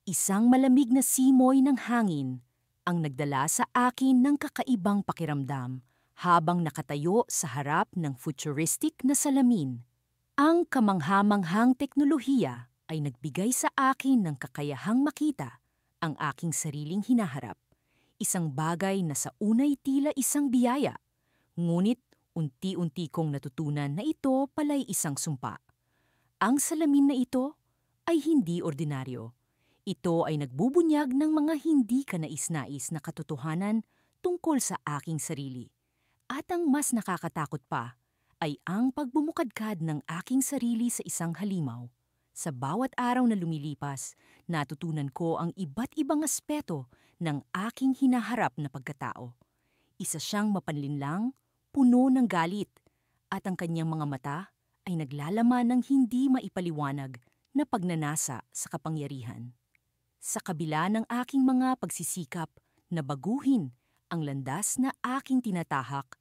Isang malamig na simoy ng hangin ang nagdala sa akin ng kakaibang pakiramdam habang nakatayo sa harap ng futuristic na salamin. Ang kamanghamanghang teknolohiya ay nagbigay sa akin ng kakayahang makita ang aking sariling hinaharap. Isang bagay na sa unay tila isang biyaya, ngunit unti-unti kong natutunan na ito pala'y isang sumpa. Ang salamin na ito ay hindi ordinaryo. Ito ay nagbubunyag ng mga hindi kanais-nais na katotohanan tungkol sa aking sarili. At ang mas nakakatakot pa ay ang pagbumukadkad ng aking sarili sa isang halimaw. Sa bawat araw na lumilipas, natutunan ko ang iba't ibang aspeto ng aking hinaharap na pagkatao. Isa siyang mapanlinlang, puno ng galit, at ang kanyang mga mata ay naglalaman ng hindi maipaliwanag na pagnanasa sa kapangyarihan. Sa kabila ng aking mga pagsisikap na baguhin ang landas na aking tinatahak,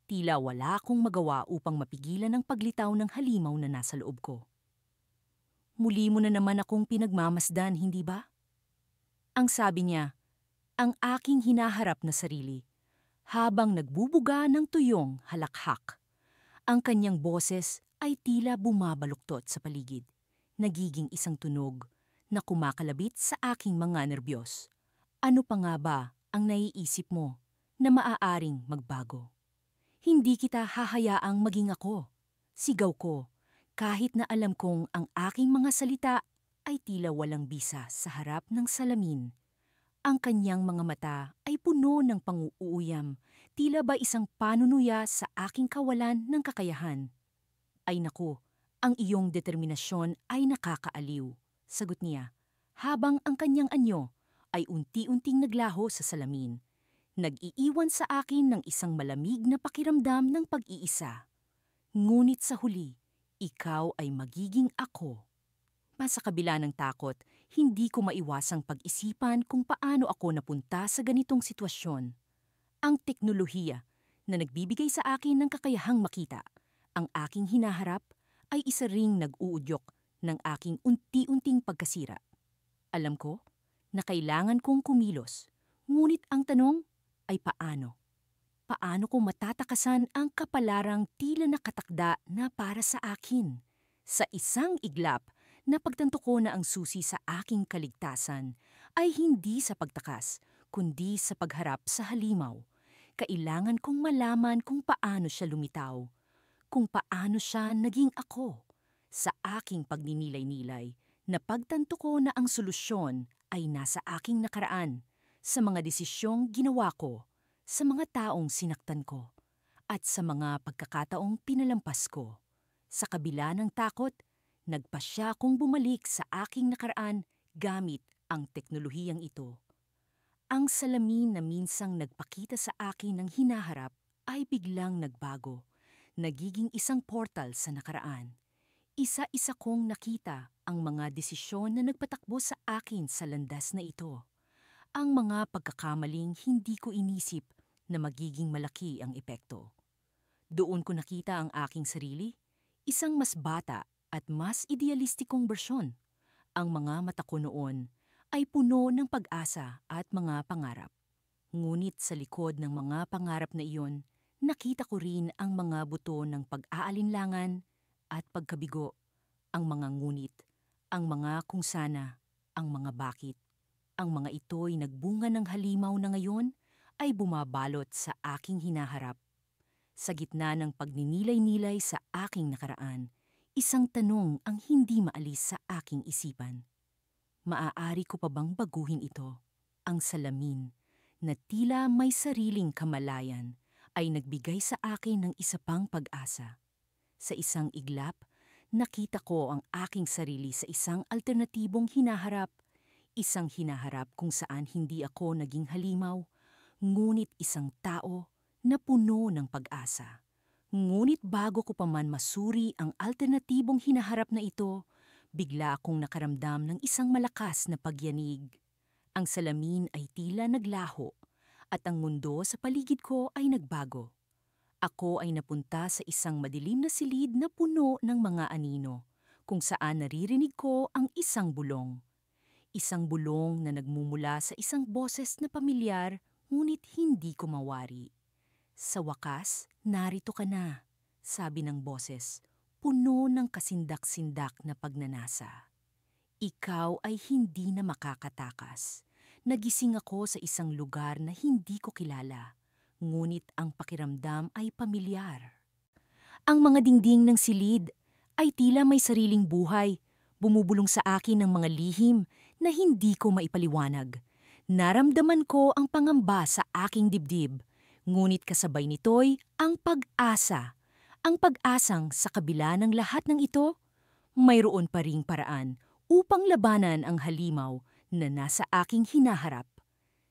tila wala akong magawa upang mapigilan ang paglitaw ng halimaw na nasa loob ko. Muli mo na naman akong pinagmamasdan, hindi ba? Ang sabi niya, ang aking hinaharap na sarili, habang nagbubuga ng tuyong halakhak. Ang kanyang boses ay tila bumabaluktot sa paligid, nagiging isang tunog na kumakalabit sa aking mga nerbiyos. Ano pa nga ba ang naiisip mo na maaaring magbago? Hindi kita hahayaang maging ako. Sigaw ko, kahit na alam kong ang aking mga salita ay tila walang bisa sa harap ng salamin. Ang kanyang mga mata ay puno ng panguuyam, tila ba isang panunuya sa aking kawalan ng kakayahan. Ay naku, ang iyong determinasyon ay nakakaaliw, sagot niya, habang ang kanyang anyo ay unti-unting naglaho sa salamin. Nag-iiwan sa akin ng isang malamig na pakiramdam ng pag-iisa. Ngunit sa huli, ikaw ay magiging ako. Sa kabila ng takot, hindi ko maiwasang pag-isipan kung paano ako napunta sa ganitong sitwasyon. Ang teknolohiya na nagbibigay sa akin ng kakayahang makita, ang aking hinaharap ay isa ring nag-uudyok ng aking unti-unting pagkasira. Alam ko na kailangan kong kumilos, ngunit ang tanong ay paano? Paano ko matatakasan ang kapalarang tila nakatakda na para sa akin? Sa isang iglap, napagtanto ko na ang susi sa aking kaligtasan ay hindi sa pagtakas, kundi sa pagharap sa halimaw. Kailangan kong malaman kung paano siya lumitaw, kung paano siya naging ako. Sa aking pagninilay-nilay, napagtanto ko na ang solusyon ay nasa aking nakaraan, sa mga desisyong ginawa ko, sa mga taong sinaktan ko, at sa mga pagkakataong pinalampas ko. Sa kabila ng takot, nagpasya kong bumalik sa aking nakaraan gamit ang teknolohiyang ito. Ang salamin na minsang nagpakita sa akin ng hinaharap ay biglang nagbago, nagiging isang portal sa nakaraan. Isa-isa kong nakita ang mga desisyon na nagpatakbo sa akin sa landas na ito. Ang mga pagkakamaling hindi ko inisip na magiging malaki ang epekto. Doon ko nakita ang aking sarili, isang mas bata at mas idealistikong bersyon. Ang mga mata ko noon ay puno ng pag-asa at mga pangarap. Ngunit sa likod ng mga pangarap na iyon, nakita ko rin ang mga buto ng pag-aalinlangan at pagkabigo, ang mga ngunit, ang mga kung sana, ang mga bakit. Ang mga ito'y nagbunga ng halimaw na ngayon ay bumabalot sa aking hinaharap. Sa gitna ng pagninilay-nilay sa aking nakaraan, isang tanong ang hindi maalis sa aking isipan. Maaari ko pa bang baguhin ito? Ang salamin, na tila may sariling kamalayan, ay nagbigay sa akin ng isa pang pag-asa. Sa isang iglap, nakita ko ang aking sarili sa isang alternatibong hinaharap. Isang hinaharap kung saan hindi ako naging halimaw, ngunit isang tao na puno ng pag-asa. Ngunit bago ko pa man masuri ang alternatibong hinaharap na ito, bigla akong nakaramdam ng isang malakas na pagyanig. Ang salamin ay tila naglaho at ang mundo sa paligid ko ay nagbago. Ako ay napunta sa isang madilim na silid na puno ng mga anino, kung saan naririnig ko ang isang bulong. Isang bulong na nagmumula sa isang boses na pamilyar, ngunit hindi ko mawari. Sa wakas, narito ka na, sabi ng boses, puno ng kasindak-sindak na pagnanasa. Ikaw ay hindi na makakatakas. Nagising ako sa isang lugar na hindi ko kilala, ngunit ang pakiramdam ay pamilyar. Ang mga dingding ng silid ay tila may sariling buhay, bumubulong sa akin ng mga lihim na hindi ko maipaliwanag. Naramdaman ko ang pangamba sa aking dibdib, ngunit kasabay nito'y ang pag-asa. Ang pag-asang sa kabila ng lahat ng ito, mayroon pa ring paraan upang labanan ang halimaw na nasa aking hinaharap.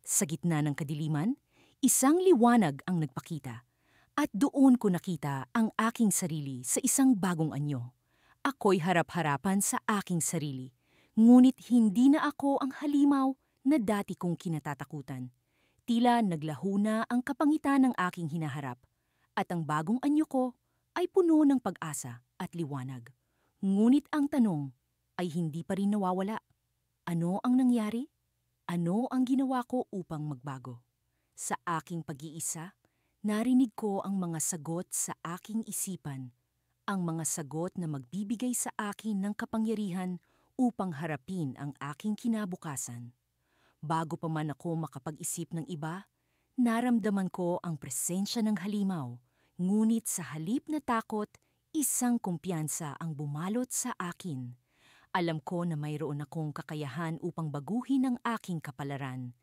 Sa gitna ng kadiliman, isang liwanag ang nagpakita, at doon ko nakita ang aking sarili sa isang bagong anyo. Ako'y harap-harapan sa aking sarili, ngunit hindi na ako ang halimaw na dati kong kinatatakutan. Tila naglaho na ang kapangitan ng aking hinaharap, at ang bagong anyo ko ay puno ng pag-asa at liwanag. Ngunit ang tanong ay hindi pa rin nawawala. Ano ang nangyari? Ano ang ginawa ko upang magbago? Sa aking pag-iisa, narinig ko ang mga sagot sa aking isipan, ang mga sagot na magbibigay sa akin ng kapangyarihan upang harapin ang aking kinabukasan. Bago pa man ako makapag-isip ng iba, naramdaman ko ang presensya ng halimaw. Ngunit sa halip na takot, isang kumpiyansa ang bumalot sa akin. Alam ko na mayroon akong kakayahan upang baguhin ang aking kapalaran.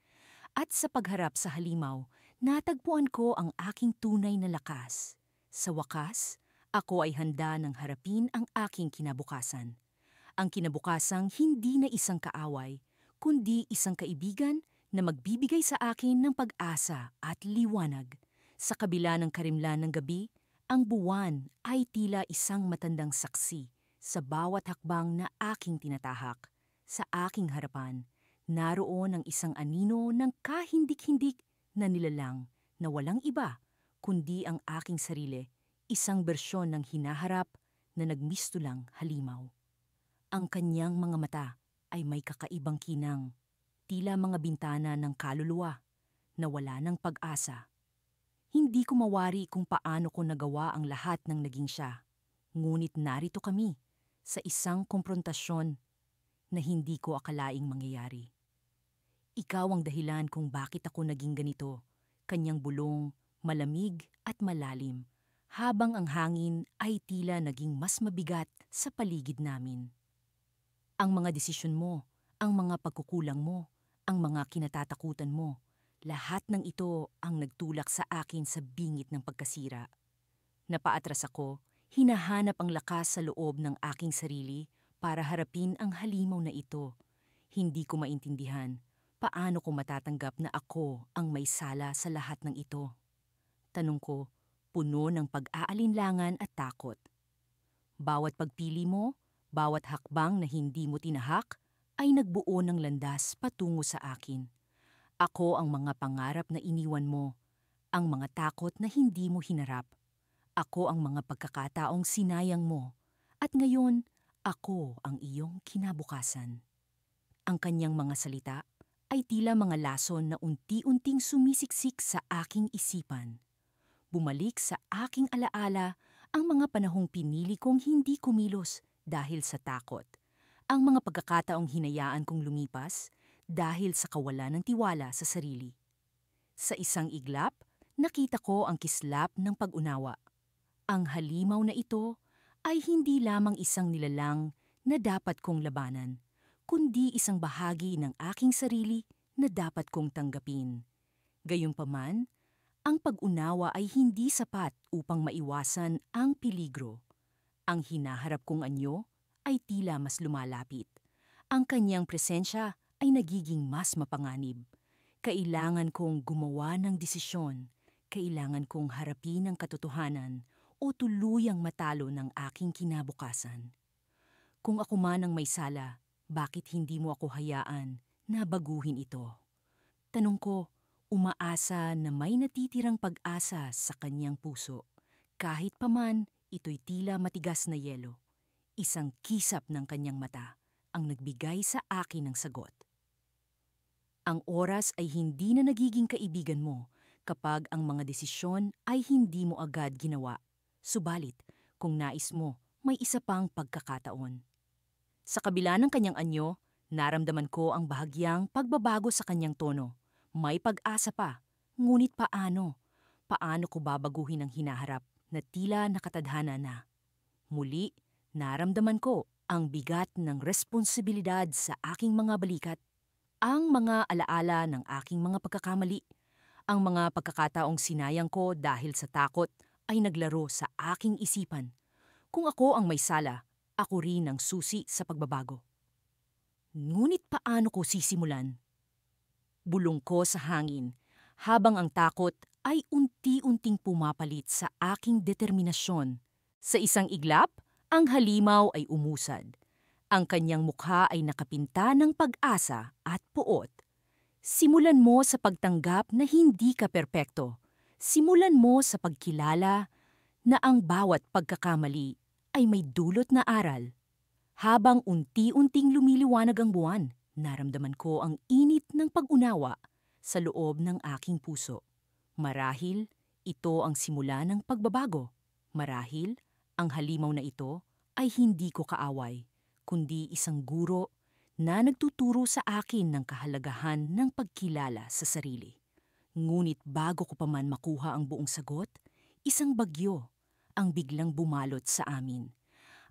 At sa pagharap sa halimaw, natagpuan ko ang aking tunay na lakas. Sa wakas, ako ay handa ng harapin ang aking kinabukasan. Ang kinabukasang hindi na isang kaaway, kundi isang kaibigan na magbibigay sa akin ng pag-asa at liwanag. Sa kabila ng karimlan ng gabi, ang buwan ay tila isang matandang saksi sa bawat hakbang na aking tinatahak. Sa aking harapan, naroon ang isang anino ng kahindik-hindik na nilalang na walang iba, kundi ang aking sarili, isang bersyon ng hinaharap na nagmistulang halimaw. Ang kanyang mga mata ay may kakaibang kinang, tila mga bintana ng kaluluwa na wala ng pag-asa. Hindi ko mawari kung paano ko nagawa ang lahat ng naging siya. Ngunit narito kami sa isang komprontasyon na hindi ko akalaing mangyayari. Ikaw ang dahilan kung bakit ako naging ganito, kanyang bulong, malamig at malalim, habang ang hangin ay tila naging mas mabigat sa paligid namin. Ang mga desisyon mo, ang mga pagkukulang mo, ang mga kinatatakutan mo, lahat ng ito ang nagtulak sa akin sa bingit ng pagkasira. Napaatras ako, hinahanap ang lakas sa loob ng aking sarili para harapin ang halimaw na ito. Hindi ko maintindihan paano ko matatanggap na ako ang may sala sa lahat ng ito. Tanong ko, puno ng pag-aalinlangan at takot. Bawat pagpili mo, bawat hakbang na hindi mo tinahak ay nagbuo ng landas patungo sa akin. Ako ang mga pangarap na iniwan mo, ang mga takot na hindi mo hinarap. Ako ang mga pagkakataong sinayang mo, at ngayon ako ang iyong kinabukasan. Ang kanyang mga salita ay tila mga lason na unti-unting sumisiksik sa aking isipan. Bumalik sa aking alaala ang mga panahong pinili kong hindi kumilos dahil sa takot. Ang mga pagkakataong hinayaan kong lumipas dahil sa kawalan ng tiwala sa sarili. Sa isang iglap, nakita ko ang kislap ng pag-unawa. Ang halimaw na ito ay hindi lamang isang nilalang na dapat kong labanan, kundi isang bahagi ng aking sarili na dapat kong tanggapin. Gayunpaman, ang pag-unawa ay hindi sapat upang maiwasan ang peligro. Ang hinaharap kong anyo ay tila mas lumalapit. Ang kanyang presensya ay nagiging mas mapanganib. Kailangan kong gumawa ng desisyon. Kailangan kong harapin ang katotohanan o tuluyang matalo ng aking kinabukasan. Kung ako man ang may sala, bakit hindi mo ako hayaan na baguhin ito? Tanong ko, umaasa na may natitirang pag-asa sa kanyang puso. Kahit paman, ito'y tila matigas na yelo. Isang kisap ng kanyang mata ang nagbigay sa akin ng sagot. Ang oras ay hindi na nagiging kaibigan mo kapag ang mga desisyon ay hindi mo agad ginawa. Subalit, kung nais mo, may isa pang pagkakataon. Sa kabila ng kanyang anyo, naramdaman ko ang bahagyang pagbabago sa kanyang tono. May pag-asa pa, ngunit paano? Paano ko babaguhin ang hinaharap na tila nakatadhana na? Muli, naramdaman ko ang bigat ng responsibilidad sa aking mga balikat, ang mga alaala ng aking mga pagkakamali, ang mga pagkakataong sinayang ko dahil sa takot ay naglaro sa aking isipan. Kung ako ang may sala, ako rin ang susi sa pagbabago. Ngunit paano ko sisimulan? Bulong ko sa hangin, habang ang takot ay unti-unting pumapalit sa aking determinasyon. Sa isang iglap, ang halimaw ay umusad. Ang kanyang mukha ay nakapinta ng pag-asa at puot. Simulan mo sa pagtanggap na hindi ka perpekto. Simulan mo sa pagkilala na ang bawat pagkakamali ay may dulot na aral. Habang unti-unting lumiliwanag ang buwan, naramdaman ko ang init ng pag-unawa sa loob ng aking puso. Marahil, ito ang simula ng pagbabago. Marahil, ang halimaw na ito ay hindi ko kaaway, kundi isang guro na nagtuturo sa akin ng kahalagahan ng pagkilala sa sarili. Ngunit bago ko pa man makuha ang buong sagot, isang bagyo ang biglang bumalot sa amin.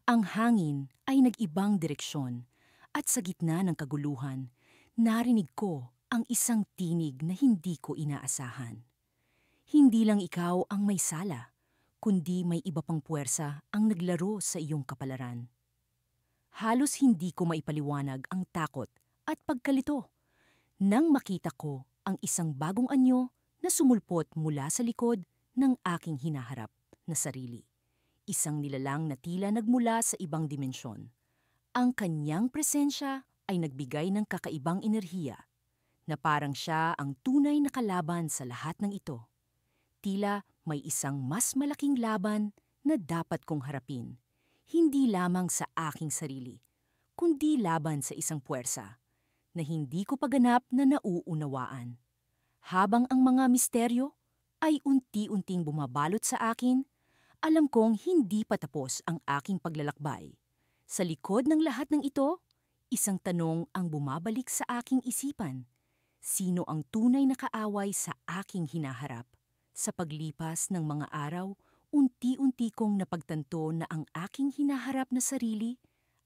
Ang hangin ay nag-ibang direksyon at sa gitna ng kaguluhan, narinig ko ang isang tinig na hindi ko inaasahan. Hindi lang ikaw ang may sala, kundi may iba pang puwersa ang naglaro sa iyong kapalaran. Halos hindi ko maipaliwanag ang takot at pagkalito nang makita ko ang isang bagong anyo na sumulpot mula sa likod ng aking hinaharap na sarili. Isang nilalang na tila nagmula sa ibang dimensyon. Ang kanyang presensya ay nagbigay ng kakaibang enerhiya na parang siya ang tunay na kalaban sa lahat ng ito. Tila may isang mas malaking laban na dapat kong harapin, hindi lamang sa aking sarili, kundi laban sa isang puwersa na hindi ko pa ganap na nauunawaan. Habang ang mga misteryo ay unti-unting bumabalot sa akin, alam kong hindi pa tapos ang aking paglalakbay. Sa likod ng lahat ng ito, isang tanong ang bumabalik sa aking isipan. Sino ang tunay na kaaway sa aking hinaharap? Sa paglipas ng mga araw, unti-unti kong napagtanto na ang aking hinaharap na sarili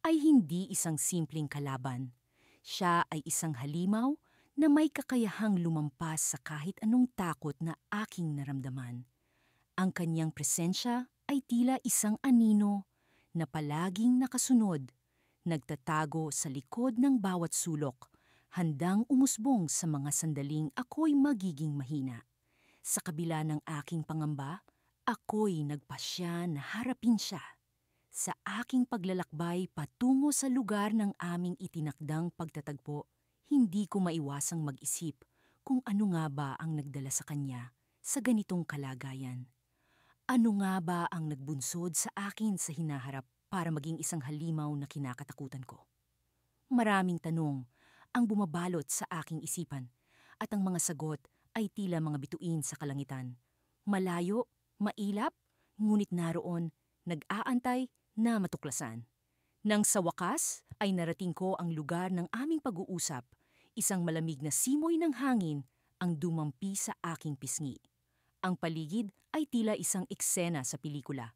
ay hindi isang simpleng kalaban. Siya ay isang halimaw na may kakayahang lumampas sa kahit anong takot na aking naramdaman. Ang kanyang presensya ay tila isang anino na palaging nakasunod, nagtatago sa likod ng bawat sulok, handang umusbong sa mga sandaling ako'y magiging mahina. Sa kabila ng aking pangamba, ako'y nagpasya na harapin siya. Sa aking paglalakbay patungo sa lugar ng aming itinakdang pagtatagpo, hindi ko maiwasang mag-isip kung ano nga ba ang nagdala sa kanya sa ganitong kalagayan. Ano nga ba ang nagbunsod sa akin sa hinaharap para maging isang halimaw na kinakatakutan ko? Maraming tanong ang bumabalot sa aking isipan at ang mga sagot ay tila mga bituin sa kalangitan. Malayo, mailap, ngunit naroon, nag-aantay na matuklasan. Nang sa wakas ay narating ko ang lugar ng aming pag-uusap, isang malamig na simoy ng hangin ang dumampi sa aking pisngi. Ang paligid ay tila isang eksena sa pelikula.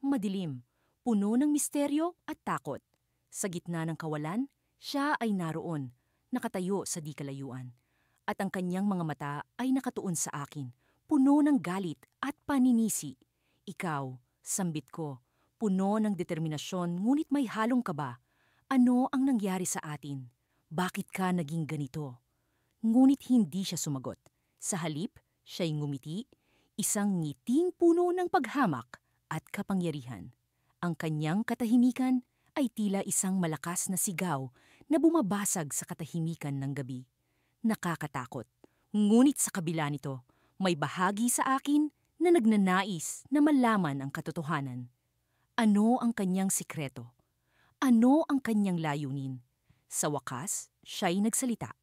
Madilim, puno ng misteryo at takot. Sa gitna ng kawalan, siya ay naroon, nakatayo sa di kalayuan. At ang kanyang mga mata ay nakatuon sa akin, puno ng galit at paninisi. Ikaw, sambit ko, puno ng determinasyon ngunit may halong kaba. Ano ang nangyari sa atin? Bakit ka naging ganito? Ngunit hindi siya sumagot. Sa halip, siya'y ngumiti, isang ngiting puno ng paghamak at kapangyarihan. Ang kanyang katahimikan ay tila isang malakas na sigaw na bumabasag sa katahimikan ng gabi. Nakakatakot. Ngunit sa kabila nito, may bahagi sa akin na nagnanais na malaman ang katotohanan. Ano ang kanyang sikreto? Ano ang kanyang layunin? Sa wakas, siya'y nagsalita.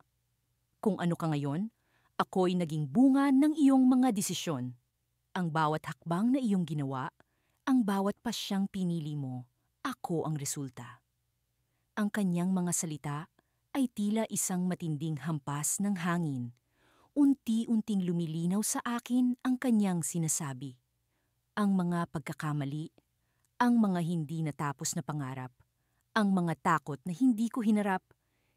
Kung ano ka ngayon, ako'y naging bunga ng iyong mga desisyon. Ang bawat hakbang na iyong ginawa, ang bawat pasyang pinili mo, ako ang resulta. Ang kanyang mga salita ay tila isang matinding hampas ng hangin. Unti-unting lumilinaw sa akin ang kanyang sinasabi. Ang mga pagkakamali, ang mga hindi natapos na pangarap, ang mga takot na hindi ko hinarap,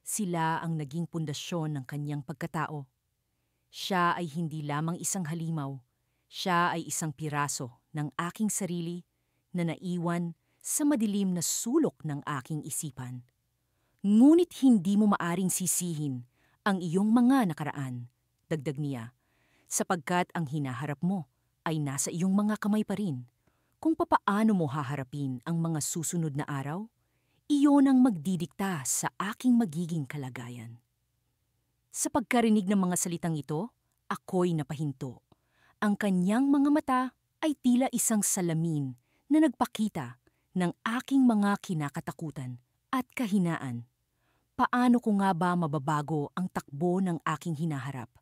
sila ang naging pundasyon ng kanyang pagkatao. Siya ay hindi lamang isang halimaw, siya ay isang piraso ng aking sarili na naiwan sa madilim na sulok ng aking isipan. Ngunit hindi mo maaring sisihin ang iyong mga nakaraan, dagdag niya, sapagkat ang hinaharap mo ay nasa iyong mga kamay pa rin. Kung papaano mo haharapin ang mga susunod na araw, iyon ang magdidikta sa aking magiging kalagayan. Sa pagkarinig ng mga salitang ito, ako'y napahinto. Ang kanyang mga mata ay tila isang salamin na nagpakita ng aking mga kinakatakutan at kahinaan. Paano ko nga ba mababago ang takbo ng aking hinaharap?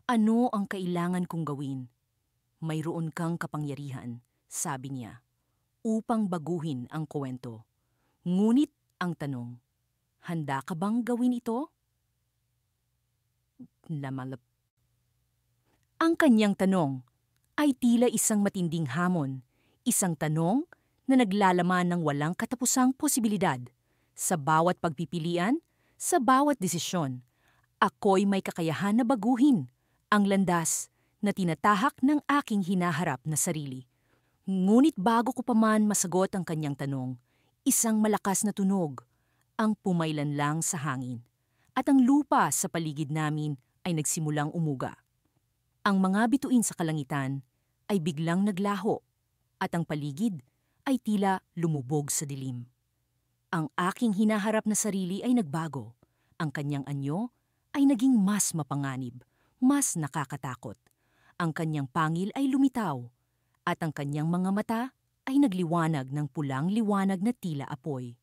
Ano ang kailangan kong gawin? Mayroon kang kapangyarihan, sabi niya, upang baguhin ang kwento. Ngunit Ang tanong, handa ka bang gawin ito? Lamalap. Ang kanyang tanong ay tila isang matinding hamon, isang tanong na naglalaman ng walang katapusang posibilidad. Sa bawat pagpipilian, sa bawat desisyon, ako'y may kakayahan na baguhin ang landas na tinatahak ng aking hinaharap na sarili. Ngunit bago ko pa man masagot ang kanyang tanong, isang malakas na tunog ang pumailan lang sa hangin at ang lupa sa paligid namin ay nagsimulang umuga. Ang mga bituin sa kalangitan ay biglang naglaho at ang paligid ay tila lumubog sa dilim. Ang aking hinaharap na sarili ay nagbago. Ang kanyang anyo ay naging mas mapanganib, mas nakakatakot. Ang kanyang pangil ay lumitaw at ang kanyang mga mata ay nagliwanag ng pulang liwanag na tila apoy.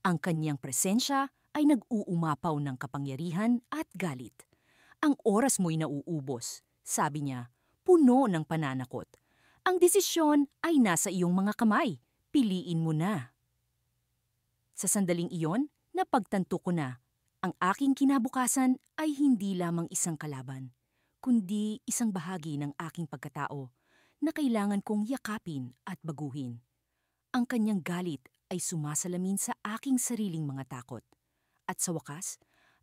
Ang kanyang presensya ay nag-uumapaw ng kapangyarihan at galit. Ang oras mo'y nauubos, sabi niya, puno ng pananakot. Ang desisyon ay nasa iyong mga kamay. Piliin mo na. Sa sandaling iyon, napagtanto ko na ang aking kinabukasan ay hindi lamang isang kalaban, kundi isang bahagi ng aking pagkatao na kailangan kong yakapin at baguhin. Ang kanyang galit ay sumasalamin sa aking sariling mga takot. At sa wakas,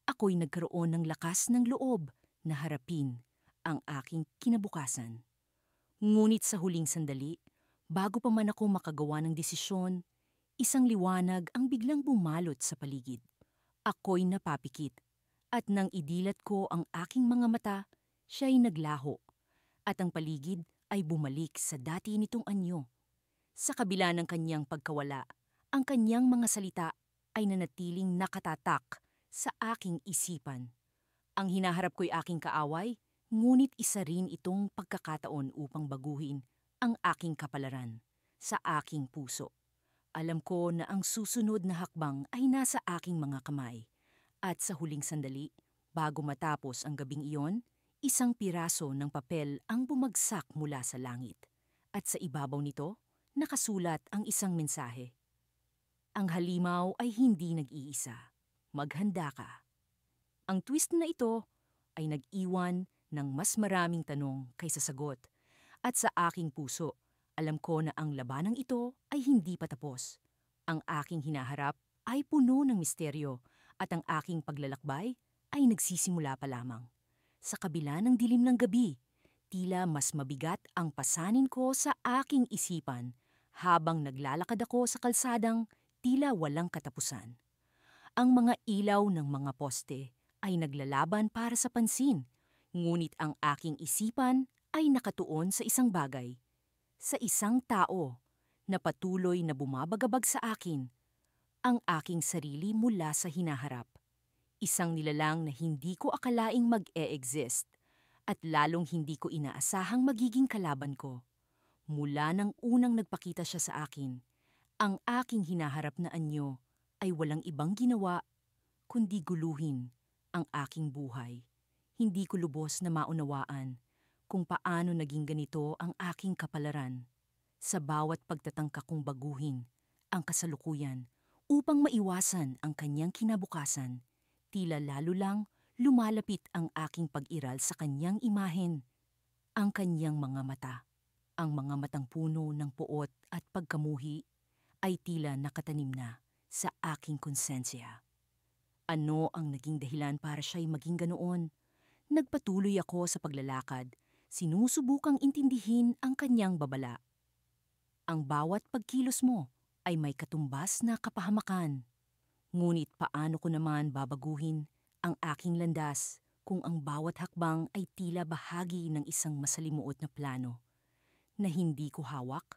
ako'y nagkaroon ng lakas ng loob na harapin ang aking kinabukasan. Ngunit sa huling sandali, bago pa man ako makagawa ng desisyon, isang liwanag ang biglang bumalot sa paligid. Ako'y napapikit, at nang idilat ko ang aking mga mata, siya'y naglaho, at ang paligid ay bumalik sa dati nitong anyo. Sa kabila ng kanyang pagkawala, ang kanyang mga salita ay nanatiling nakatatak sa aking isipan. Ang hinaharap ko'y aking kaaway, ngunit isa rin itong pagkakataon upang baguhin ang aking kapalaran sa aking puso. Alam ko na ang susunod na hakbang ay nasa aking mga kamay. At sa huling sandali, bago matapos ang gabing iyon, isang piraso ng papel ang bumagsak mula sa langit. At sa ibabaw nito, nakasulat ang isang mensahe. Ang halimaw ay hindi nag-iisa. Maghanda ka. Ang twist na ito ay nag-iwan ng mas maraming tanong kaysa sagot. At sa aking puso, alam ko na ang labanang ito ay hindi pa tapos. Ang aking hinaharap ay puno ng misteryo at ang aking paglalakbay ay nagsisimula pa lamang. Sa kabila ng dilim ng gabi, tila mas mabigat ang pasanin ko sa aking isipan habang naglalakad ako sa kalsadang tila walang katapusan. Ang mga ilaw ng mga poste ay naglalaban para sa pansin, ngunit ang aking isipan ay nakatuon sa isang bagay, sa isang tao na patuloy na bumabagabag sa akin, ang aking sarili mula sa hinaharap. Isang nilalang na hindi ko akalaing mag-e-exist at lalong hindi ko inaasahang magiging kalaban ko. Mula nang unang nagpakita siya sa akin, ang aking hinaharap na anyo ay walang ibang ginawa kundi guluhin ang aking buhay. Hindi ko lubos na maunawaan kung paano naging ganito ang aking kapalaran. Sa bawat pagtatangka kong baguhin ang kasalukuyan upang maiwasan ang kanyang kinabukasan, tila lalo lang lumalapit ang aking pag-iral sa kanyang imahen. Ang kanyang mga mata, ang mga matang puno ng puot at pagkamuhi, ay tila nakatanim na sa aking konsensya. Ano ang naging dahilan para siya'y maging ganoon? Nagpatuloy ako sa paglalakad, sinusubukang intindihin ang kanyang babala. Ang bawat pagkilos mo ay may katumbas na kapahamakan. Ngunit paano ko naman babaguhin ang aking landas kung ang bawat hakbang ay tila bahagi ng isang masalimuot na plano na hindi ko hawak?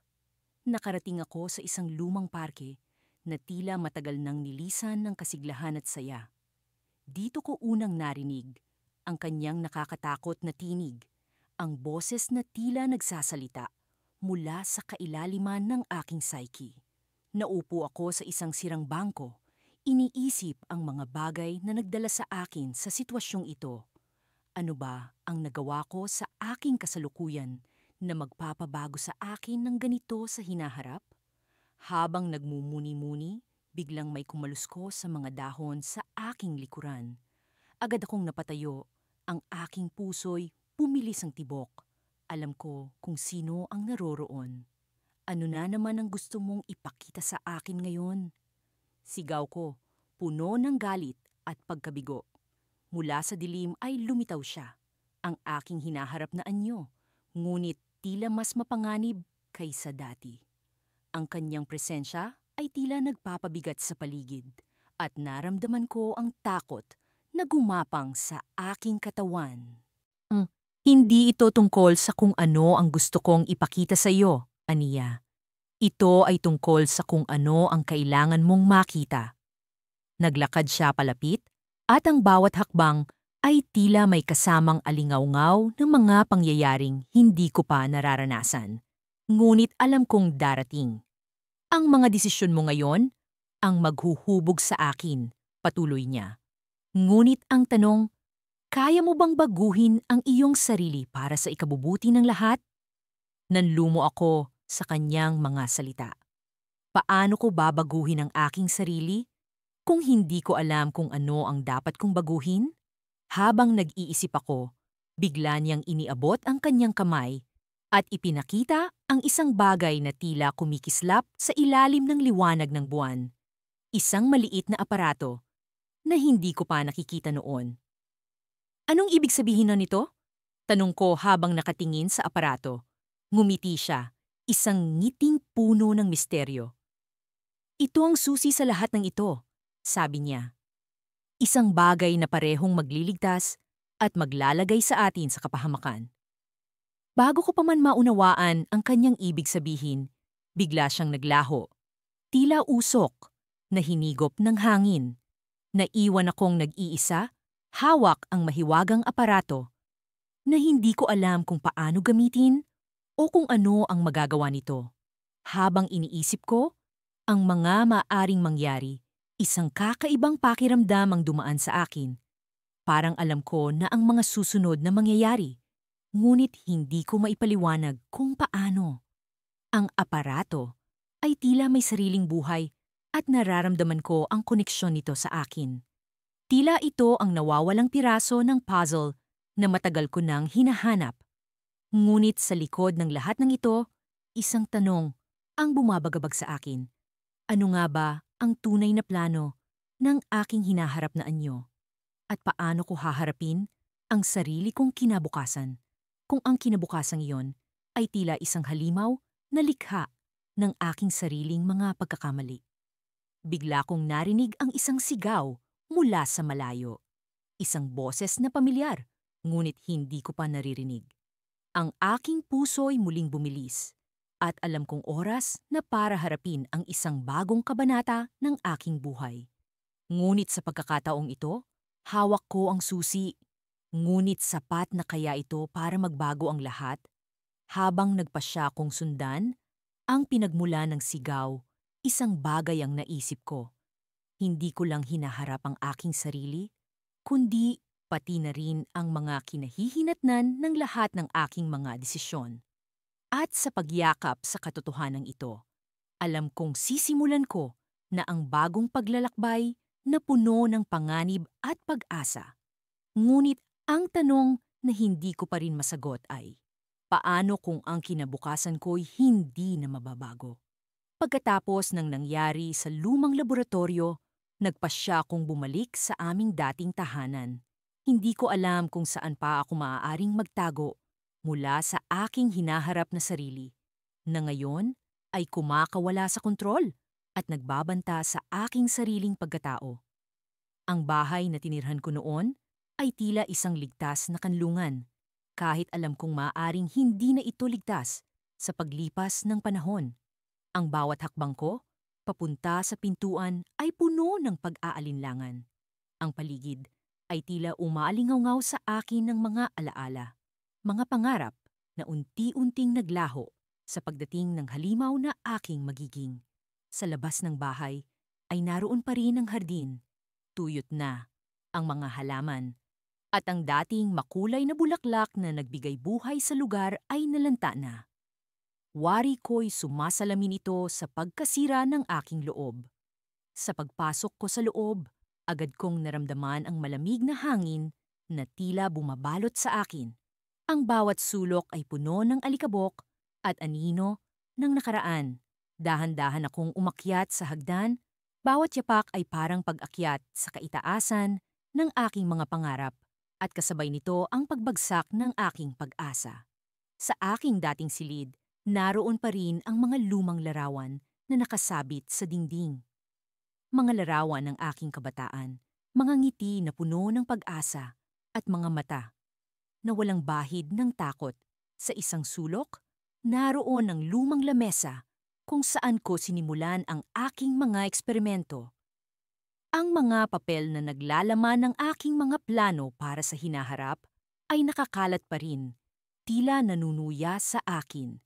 Nakarating ako sa isang lumang parke na tila matagal nang nilisan ng kasiglahan at saya. Dito ko unang narinig ang kanyang nakakatakot na tinig, ang boses na tila nagsasalita mula sa kailaliman ng aking psyche. Naupo ako sa isang sirang bangko, iniisip ang mga bagay na nagdala sa akin sa sitwasyong ito. Ano ba ang nagawa ko sa aking kasalukuyan na magpapabago sa akin ng ganito sa hinaharap? Habang nagmumuni-muni, Biglang may kumalusko sa mga dahon sa aking likuran. Agad akong napatayo. Ang aking puso'y pumilis ang tibok. Alam ko kung sino ang naroroon. Ano na naman ang gusto mong ipakita sa akin ngayon? Sigaw ko, puno ng galit at pagkabigo. Mula sa dilim ay lumitaw siya, ang aking hinaharap na anyo, ngunit tila mas mapanganib kaysa dati. Ang kanyang presensya ay tila nagpapabigat sa paligid at naramdaman ko ang takot na gumapang sa aking katawan. Hindi ito tungkol sa kung ano ang gusto kong ipakita sa iyo, Aniya. Ito ay tungkol sa kung ano ang kailangan mong makita. Naglakad siya palapit at ang bawat hakbang ay tila may kasamang alingaw-ngaw ng mga pangyayaring hindi ko pa nararanasan. Ngunit alam kong darating. Ang mga desisyon mo ngayon ang maghuhubog sa akin, patuloy niya. Ngunit ang tanong, kaya mo bang baguhin ang iyong sarili para sa ikabubuti ng lahat? Nanlumo ako sa kanyang mga salita. Paano ko babaguhin ang aking sarili kung hindi ko alam kung ano ang dapat kong baguhin? Habang nag-iisip ako, bigla niyang iniabot ang kanyang kamay at ipinakita ang isang bagay na tila kumikislap sa ilalim ng liwanag ng buwan. Isang maliit na aparato na hindi ko pa nakikita noon. Anong ibig sabihin na nito? Tanong ko habang nakatingin sa aparato. Ngumiti siya, isang ngiting puno ng misteryo. Ito ang susi sa lahat ng ito, sabi niya. Isang bagay na parehong magliligtas at maglalagay sa atin sa kapahamakan. Bago ko pa man maunawaan ang kanyang ibig sabihin, bigla siyang naglaho. Tila usok na hinigop ng hangin. Naiwan akong nag-iisa, hawak ang mahiwagang aparato na hindi ko alam kung paano gamitin o kung ano ang magagawa nito. Habang iniisip ko, ang mga maaring mangyari, isang kakaibang pakiramdam ang dumaan sa akin. Parang alam ko na ang mga susunod na mangyayari, ngunit hindi ko maipaliwanag kung paano. Ang aparato ay tila may sariling buhay at nararamdaman ko ang koneksyon nito sa akin. Tila ito ang nawawalang piraso ng puzzle na matagal ko nang hinahanap. Ngunit sa likod ng lahat ng ito, isang tanong ang bumabagabag sa akin. Ano nga ba ang tunay na plano ng aking hinaharap na anyo? At paano ko haharapin ang sarili kong kinabukasan kung ang kinabukasang iyon ay tila isang halimaw na likha ng aking sariling mga pagkakamali? Bigla kong narinig ang isang sigaw mula sa malayo. Isang boses na pamilyar, ngunit hindi ko pa naririnig. Ang aking puso'y muling bumilis at alam kong oras na para harapin ang isang bagong kabanata ng aking buhay. Ngunit sa pagkakataong ito, hawak ko ang susi. Ngunit sapat na kaya ito para magbago ang lahat? Habang nagpasya kong sundan, ang pinagmula ng sigaw, isang bagay ang naisip ko. Hindi ko lang hinaharap ang aking sarili, kundi pati na rin ang mga kinahihinatnan ng lahat ng aking mga desisyon. At sa pagyakap sa katotohanan ito, alam kong sisimulan ko na ang bagong paglalakbay na puno ng panganib at pag-asa. Ngunit ang tanong na hindi ko pa rin masagot ay, paano kung ang kinabukasan ko'y hindi na mababago? Pagkatapos ng nangyari sa lumang laboratorio, nagpasya akong bumalik sa aming dating tahanan. Hindi ko alam kung saan pa ako maaaring magtago mula sa aking hinaharap na sarili, na ngayon ay kumakawala sa kontrol at nagbabanta sa aking sariling pagkatao. Ang bahay na tinirhan ko noon ay tila isang ligtas na kanlungan, kahit alam kong maaaring hindi na ito ligtas sa paglipas ng panahon. Ang bawat hakbang ko, papunta sa pintuan ay puno ng pag-aalinlangan. Ang paligid ay tila umaalingaw-ngaw sa akin ng mga alaala, mga pangarap na unti-unting naglaho sa pagdating ng halimaw na aking magiging. Sa labas ng bahay ay naroon pa rin ang hardin, tuyot na ang mga halaman, at ang dating makulay na bulaklak na nagbigay buhay sa lugar ay nalanta na. Wari ko'y sumasalamin ito sa pagkasira ng aking loob. Sa pagpasok ko sa loob, agad kong naramdaman ang malamig na hangin na tila bumabalot sa akin. Ang bawat sulok ay puno ng alikabok at anino ng nakaraan. Dahan-dahan akong umakyat sa hagdan, bawat yapak ay parang pag-akyat sa kaitaasan ng aking mga pangarap at kasabay nito ang pagbagsak ng aking pag-asa. Sa aking dating silid, naroon pa rin ang mga lumang larawan na nakasabit sa dingding. Mga larawan ng aking kabataan, mga ngiti na puno ng pag-asa at mga mata na walang bahid ng takot. Sa isang sulok, naroon ang lumang lamesa kung saan ko sinimulan ang aking mga eksperimento. Ang mga papel na naglalaman ng aking mga plano para sa hinaharap ay nakakalat pa rin, tila nanunuya sa akin.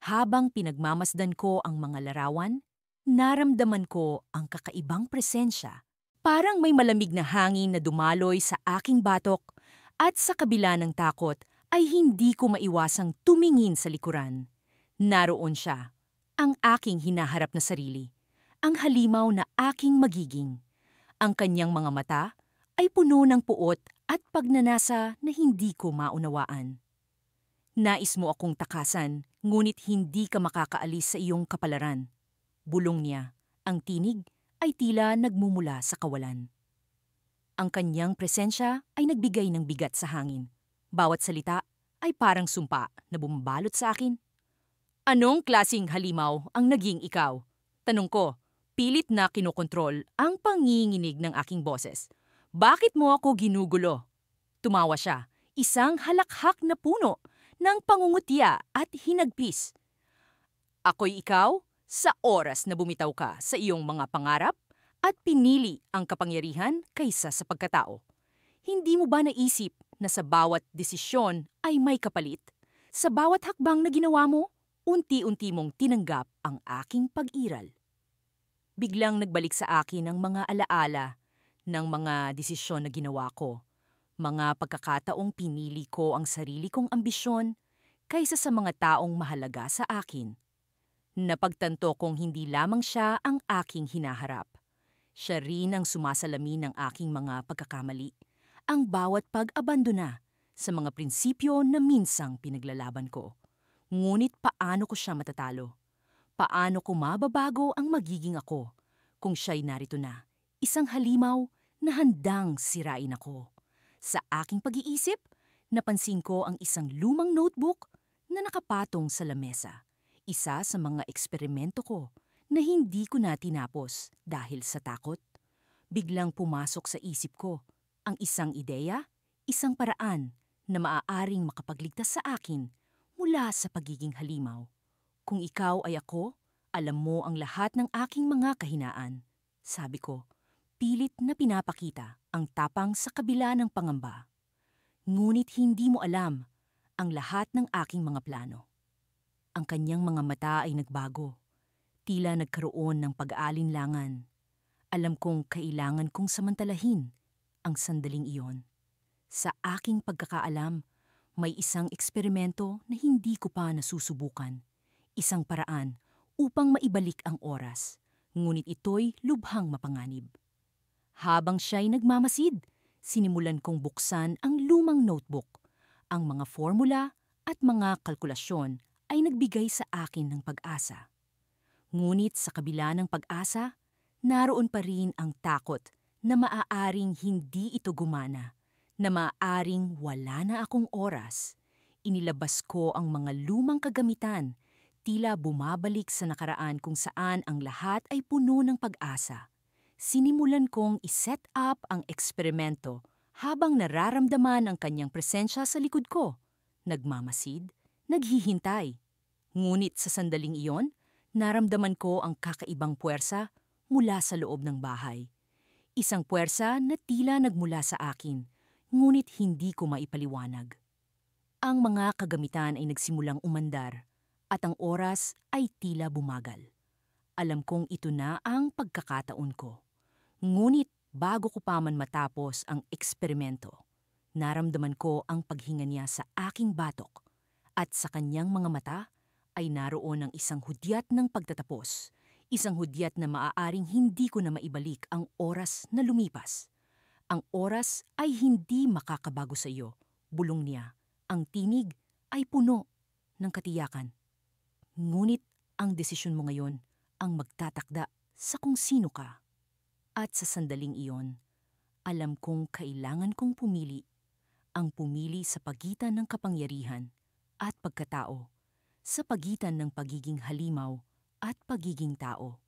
Habang pinagmamasdan ko ang mga larawan, naramdaman ko ang kakaibang presensya. Parang may malamig na hangin na dumaloy sa aking batok at sa kabila ng takot ay hindi ko maiwasang tumingin sa likuran. Naroon siya, ang aking hinaharap na sarili, ang halimaw na aking magiging. Ang kanyang mga mata ay puno ng puot at pagnanasa na hindi ko maunawaan. Nais mo akong takasan, ngunit hindi ka makakaalis sa iyong kapalaran. Bulong niya, ang tinig ay tila nagmumula sa kawalan. Ang kanyang presensya ay nagbigay ng bigat sa hangin. Bawat salita ay parang sumpa na bumabalot sa akin. Anong klasing halimaw ang naging ikaw? Tanong ko, pilit na kinokontrol ang panginginig ng aking boses. Bakit mo ako ginugulo? Tumawa siya, isang halakhak na puno ng pangungutya at hinagpis. Ako'y ikaw sa oras na bumitaw ka sa iyong mga pangarap at pinili ang kapangyarihan kaysa sa pagkatao. Hindi mo ba naisip na sa bawat desisyon ay may kapalit? Sa bawat hakbang na ginawa mo, unti-unti mong tinanggap ang aking pag-iral. Biglang nagbalik sa akin ang mga alaala ng mga desisyon na ginawa ko. Mga pagkakataong pinili ko ang sarili kong ambisyon kaysa sa mga taong mahalaga sa akin. Napagtanto kong hindi lamang siya ang aking hinaharap. Siya rin ang sumasalamin ng aking mga pagkakamali, ang bawat pag-abandona sa mga prinsipyo na minsang pinaglalaban ko. Ngunit paano ko siya matatalo? Paano ko mababago ang magiging ako kung siya'y narito na, isang halimaw na handang sirain ako? Sa aking pag-iisip, napansin ko ang isang lumang notebook na nakapatong sa lamesa. Isa sa mga eksperimento ko na hindi ko na tinapos dahil sa takot. Biglang pumasok sa isip ko ang isang ideya, isang paraan na maaaring makapagligtas sa akin mula sa pagiging halimaw. Kung ikaw ay ako, alam mo ang lahat ng aking mga kahinaan. Sabi ko, pilit na pinapakita ang tapang sa kabila ng pangamba. Ngunit hindi mo alam ang lahat ng aking mga plano. Ang kanyang mga mata ay nagbago. Tila nagkaroon ng pag-aalinlangan. Alam kong kailangan kong samantalahin ang sandaling iyon. Sa aking pagkakaalam, may isang eksperimento na hindi ko pa nasusubukan. Isang paraan upang maibalik ang oras, ngunit ito'y lubhang mapanganib. Habang siya'y nagmamasid, sinimulan kong buksan ang lumang notebook. Ang mga formula at mga kalkulasyon ay nagbigay sa akin ng pag-asa. Ngunit sa kabila ng pag-asa, naroon pa rin ang takot na maaaring hindi ito gumana, na maaaring wala na akong oras. Inilabas ko ang mga lumang kagamitan, tila bumabalik sa nakaraan kung saan ang lahat ay puno ng pag-asa. Sinimulan kong iset up ang eksperimento habang nararamdaman ang kanyang presensya sa likod ko. Nagmamasid, naghihintay. Ngunit sa sandaling iyon, naramdaman ko ang kakaibang puwersa mula sa loob ng bahay. Isang puwersa na tila nagmula sa akin, ngunit hindi ko maipaliwanag. Ang mga kagamitan ay nagsimulang umandar at ang oras ay tila bumagal. Alam kong ito na ang pagkakataon ko. Ngunit bago ko pa man matapos ang eksperimento, naramdaman ko ang paghinga niya sa aking batok at sa kanyang mga mata ay naroon ang isang hudyat ng pagtatapos, Isang hudyat na maaaring hindi ko na maibalik ang oras na lumipas. Ang oras ay hindi makakabago sa iyo, bulong niya. Ang tinig ay puno ng katiyakan. Ngunit ang desisyon mo ngayon ang magtatakda sa kung sino ka. At sa sandaling iyon, alam kong kailangan kong pumili. Ang pumili sa pagitan ng kapangyarihan at pagkatao, sa pagitan ng pagiging halimaw at pagiging tao.